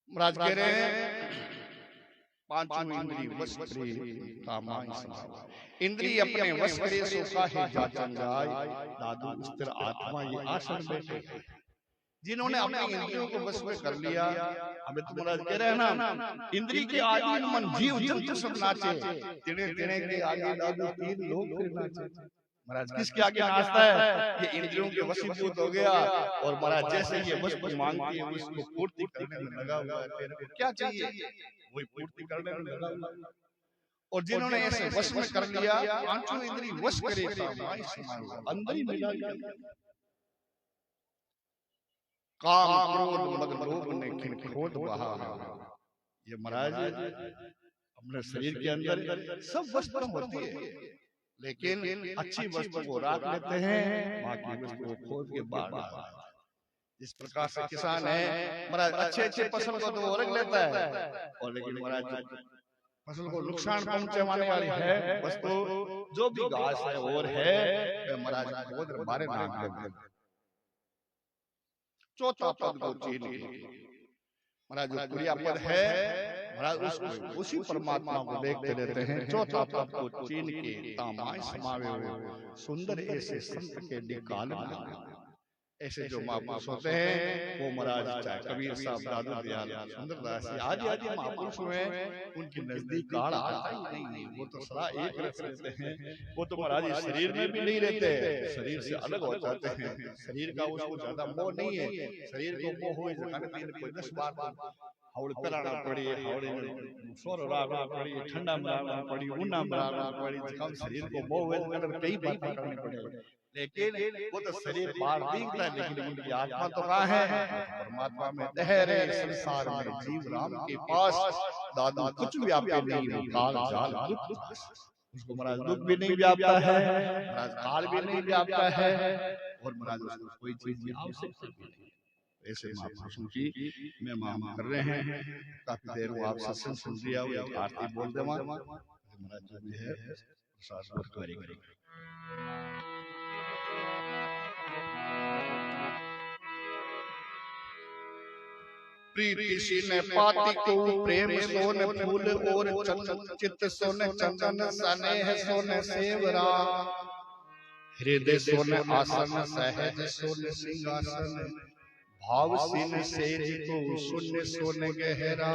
महाराज कह रहे हैं पांचों इंद्री वश करे कामाय समावे। इंद्री अपने वश करे सो काहे जाचन जाय, दादू स्थिर आत्मा ये आसन बैठे। जिन्होंने अपने इंद्रियों को वश में कर लिया, अबे तुम महाराज कह रहे हैं ना, इंद्री के आगे मन जीव जंतु सब नाचे, तिने तिने के आगे दादू तीन लोग फिर नाचे। महाराज किसके आगे नाचता है? ये इंद्रियों के वशीभूत हो गया, और महाराज जैसे ये वस्तु मांगती है उसको पूर्ति करने में लगा हुआ है। तेरे को क्या चाहिए वही पूर्ति करने में लगा हुआ है। और जिन्होंने ऐसे वश में कर लिया, पांचों इंद्री वश करे कामाय समावे, अंदर ही मिला गया। काम क्रोध मद लोभ ने खिनखोद बहा। ये महाराज अपने शरीर के अंदर सब वस्तु होती है, लेकिन अच्छी वस्तु को रख लेते हैं, बाकी वस्तु को खोद के बाहर डालते हैं। जिस प्रकार से किसान है महाराज अच्छे अच्छे फसल को तो वो रख लेता है, और लेकिन महाराज फसल को नुकसान पहुंचाने वाली है वस्तु जो भी घास है और है महाराज खोद बारे नाम देते हैं। चौथा पद को चीन महाराज जो क्रियापद है महाराज उसी परमात्मा को देखते रहते हैं। चौथा पद को चीन के तामाय समावे हुए सुंदर ऐसे संत के निकाल ऐसे जो महापुरुष होते हैं वो महाराज चाहे कबीर साहब, दादू दयाल, सुंदरदास आदि आदि महापुरुष हुए, उनके नजदीक काल आता ही नहीं। वो तो सदा एक रस रहते हैं। वो तो महाराज शरीर में भी नहीं रहते, शरीर से अलग हो जाते हैं। शरीर का उसको ज्यादा मोह नहीं है। शरीर को मोह हुए कोई 10 बार हावड़ पेराना पड़ी, हावड़े सोर रागना पड़ी, ठंडा मराना पड़ी, ऊना मराना पड़ी, हम शरीर को मोह हुए कई बार करनी पड़ेगी, लेकिन वो तो शरीर बाहर दिखता है, लेकिन उनकी आत्मा तो कहाँ है? परमात्मा में ठहरे संसार में जीव राम के पास। दादा कुछ भी व्याप्य नहीं है, काल जाल उसको महाराज दुख भी नहीं व्यापता है, महाराज काल भी नहीं व्यापता है, और महाराज उसको कोई चीज की आवश्यकता नहीं। ऐसे महापुरुषों की मैं महिमा कर रहे हैं। काफी देर वो आप सत्संग सुन लिया, आरती बोल दे महाराज जो भी है प्रसाद करेंगे। प्रीति सीने पाती को प्रेम सोने फूल और चित्त सोने चंदन स्नेह सोने सेवरा, हृदय सोने आसन सहज सोने सिंहासन, भाव सीने सेज को शून्य सोने गहरा,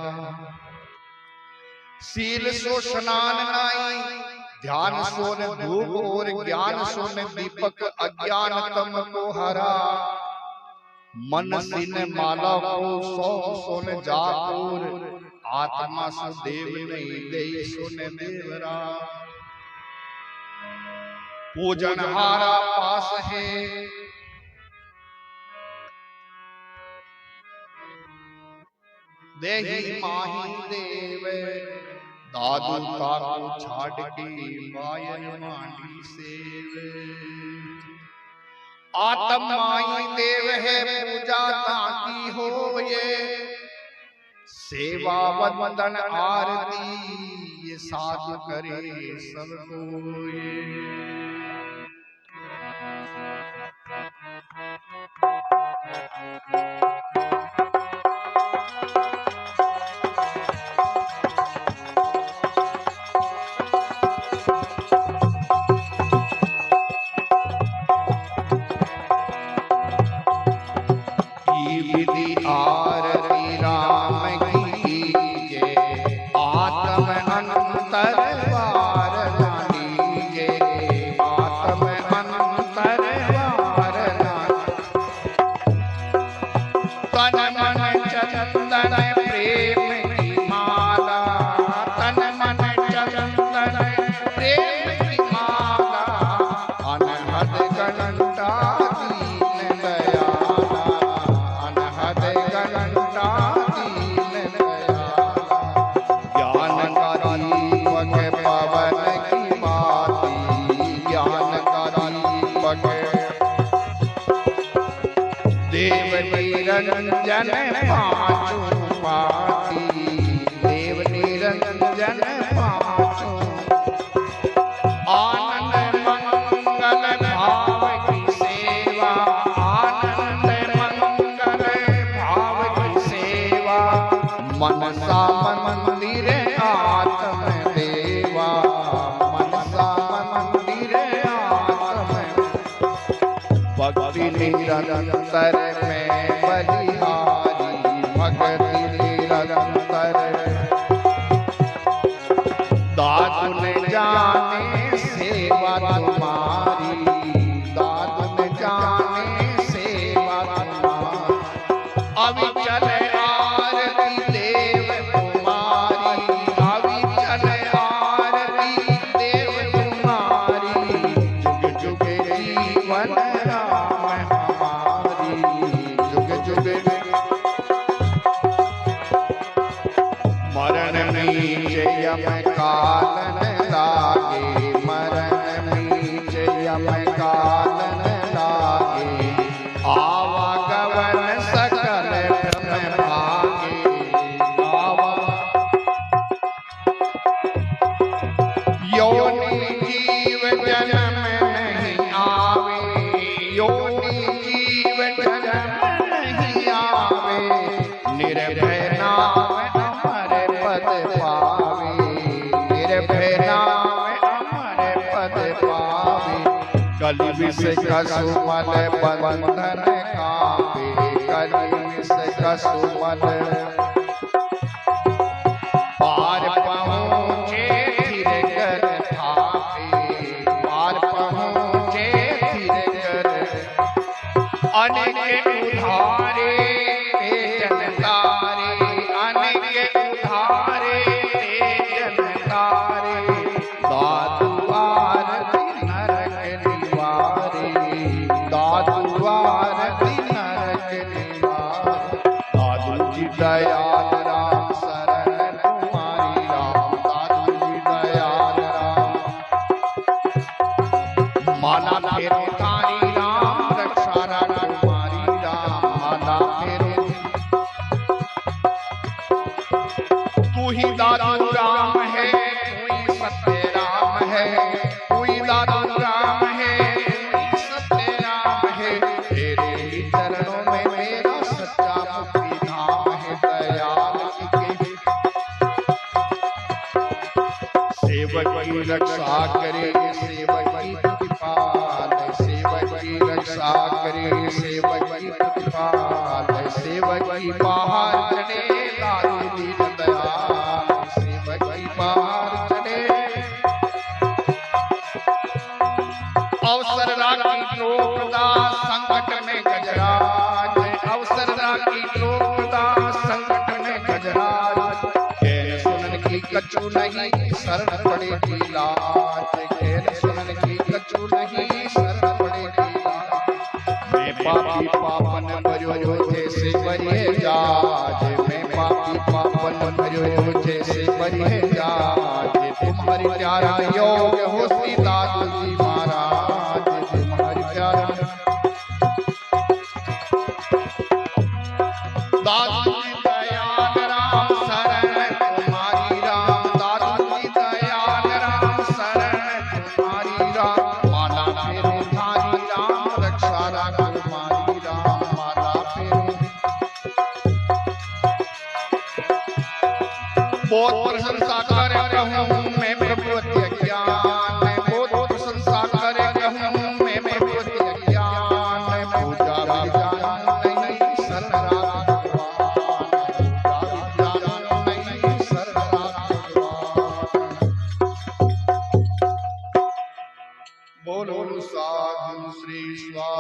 सील सो स्नान नाई ध्यान सोने धूप और ज्ञान सोने दीपक, अज्ञान तम को हरा, मन सीने माला को सौ सोने जापूर, आत्मा सुदेव नहीं दे सोने देवरा, पूजन हारा पास है देही माही देवे, दादू ताको छाड़ के मायन मांडी सेवे, आत्माई देव है पूजा ताकी हो ये, सेवा वंदन आरती ये साध करे सबको ये। घंटा दीन दयाला, अनहद घंटा दीन दयाला। ज्ञान का दीपक पवन की भांति, ज्ञान का दीपक देव निरंजन पांचों पाती, देव निरंजन पांचों। आनंद मंगल भाव की सेवा, आनंद मंगल भाव की सेवा। मनसा मंदिर आत्म देवा, मनसा मंदिर आत्म। भक्ति निरंतर में बलिहारी, भक्ति निरंतर। दादु न जाने सेवा तुम्हारी, दादु न जाने सेवा तुम्हारी। अविचल आरती देव तुम्हारी, अविचल आरती देव तुम्हारी। जुग जुग जीवन राम हमारी, जुग जुग। मरण नीच यम कालन लागे, मरण नीच यम कालन लागे। आवागमन सकल भ्रम भागे, आवा। योनि जीव जन्म नहीं आवे, योनि जीव जन्म नहीं आवे। निर्भय नाम अमर पद पावे, निर्भय नाम अमर पद पावे। कलि विष कसुमल बंधन कापे, कलि विष कसुमल। पार पहुँचे फिर कर थापे, पार पहुँचे फिर कर। अनेक उधारे ते जनतारे, अनेक उधारे ते जनतारे। दादु आरती नरक निवारे, दादु आरती नरक निवारे। दादू जी दयाल राम शरण तुम्हारी राम, दादू जी दयाल राम। माला फेरो थारी राम, रक्षा राम तुम्हारी राम, माला फेरो। तू ही दादू राम है, तू ही सत्य राम है, तू ही दादू राम है, तू ही सत्य राम है। तेरे ही चरणों में मेरा सच्चा मुक्ति धाम है। दयाल की सेवक की रक्षा करे, सेवक की प्रतिपाल, सेवक की रक्षा करे, सेवक की प्रतिपाल। सेवक की बाहर चढ़े दादू दीन दयाल, सेवक की बाहर चढ़े। अवसर राखी टोकदा संकट में गजराज, अवसर राखी टोकदा संकट में गजराज। खेल सुनन की कछु नहीं शरण पड़े की लाज, खेल सुनन की कछु नहीं शरण पड़े की लाज। मैं पापी पापन भर्यो जैसे बरिए जाज, मैं पापी पापन भर्यो जैसे बरिए जाज। तुम्हारी प्यारा योग हो श्री दादू जी महाराज, तुम्हारी प्यारा। दादू जी दयाल राम शरण तुम्हारी राम, दादू जी दयाल राम शरण तुम्हारी राम। माला फेरो थारी राम, रक्षा राम तुम्हारी राम, माला फेरो। बहुत प्रशंसा कर कहूँ मैं प्रभु ज्ञान, बहुत प्रशंसा कर कहूँ मैं प्रभु ज्ञान। पूजा विज्ञान नहीं शरण राम भगवान, पूजा विज्ञान नहीं शरण राम भगवान। बोलो साधु श्री स्वामी।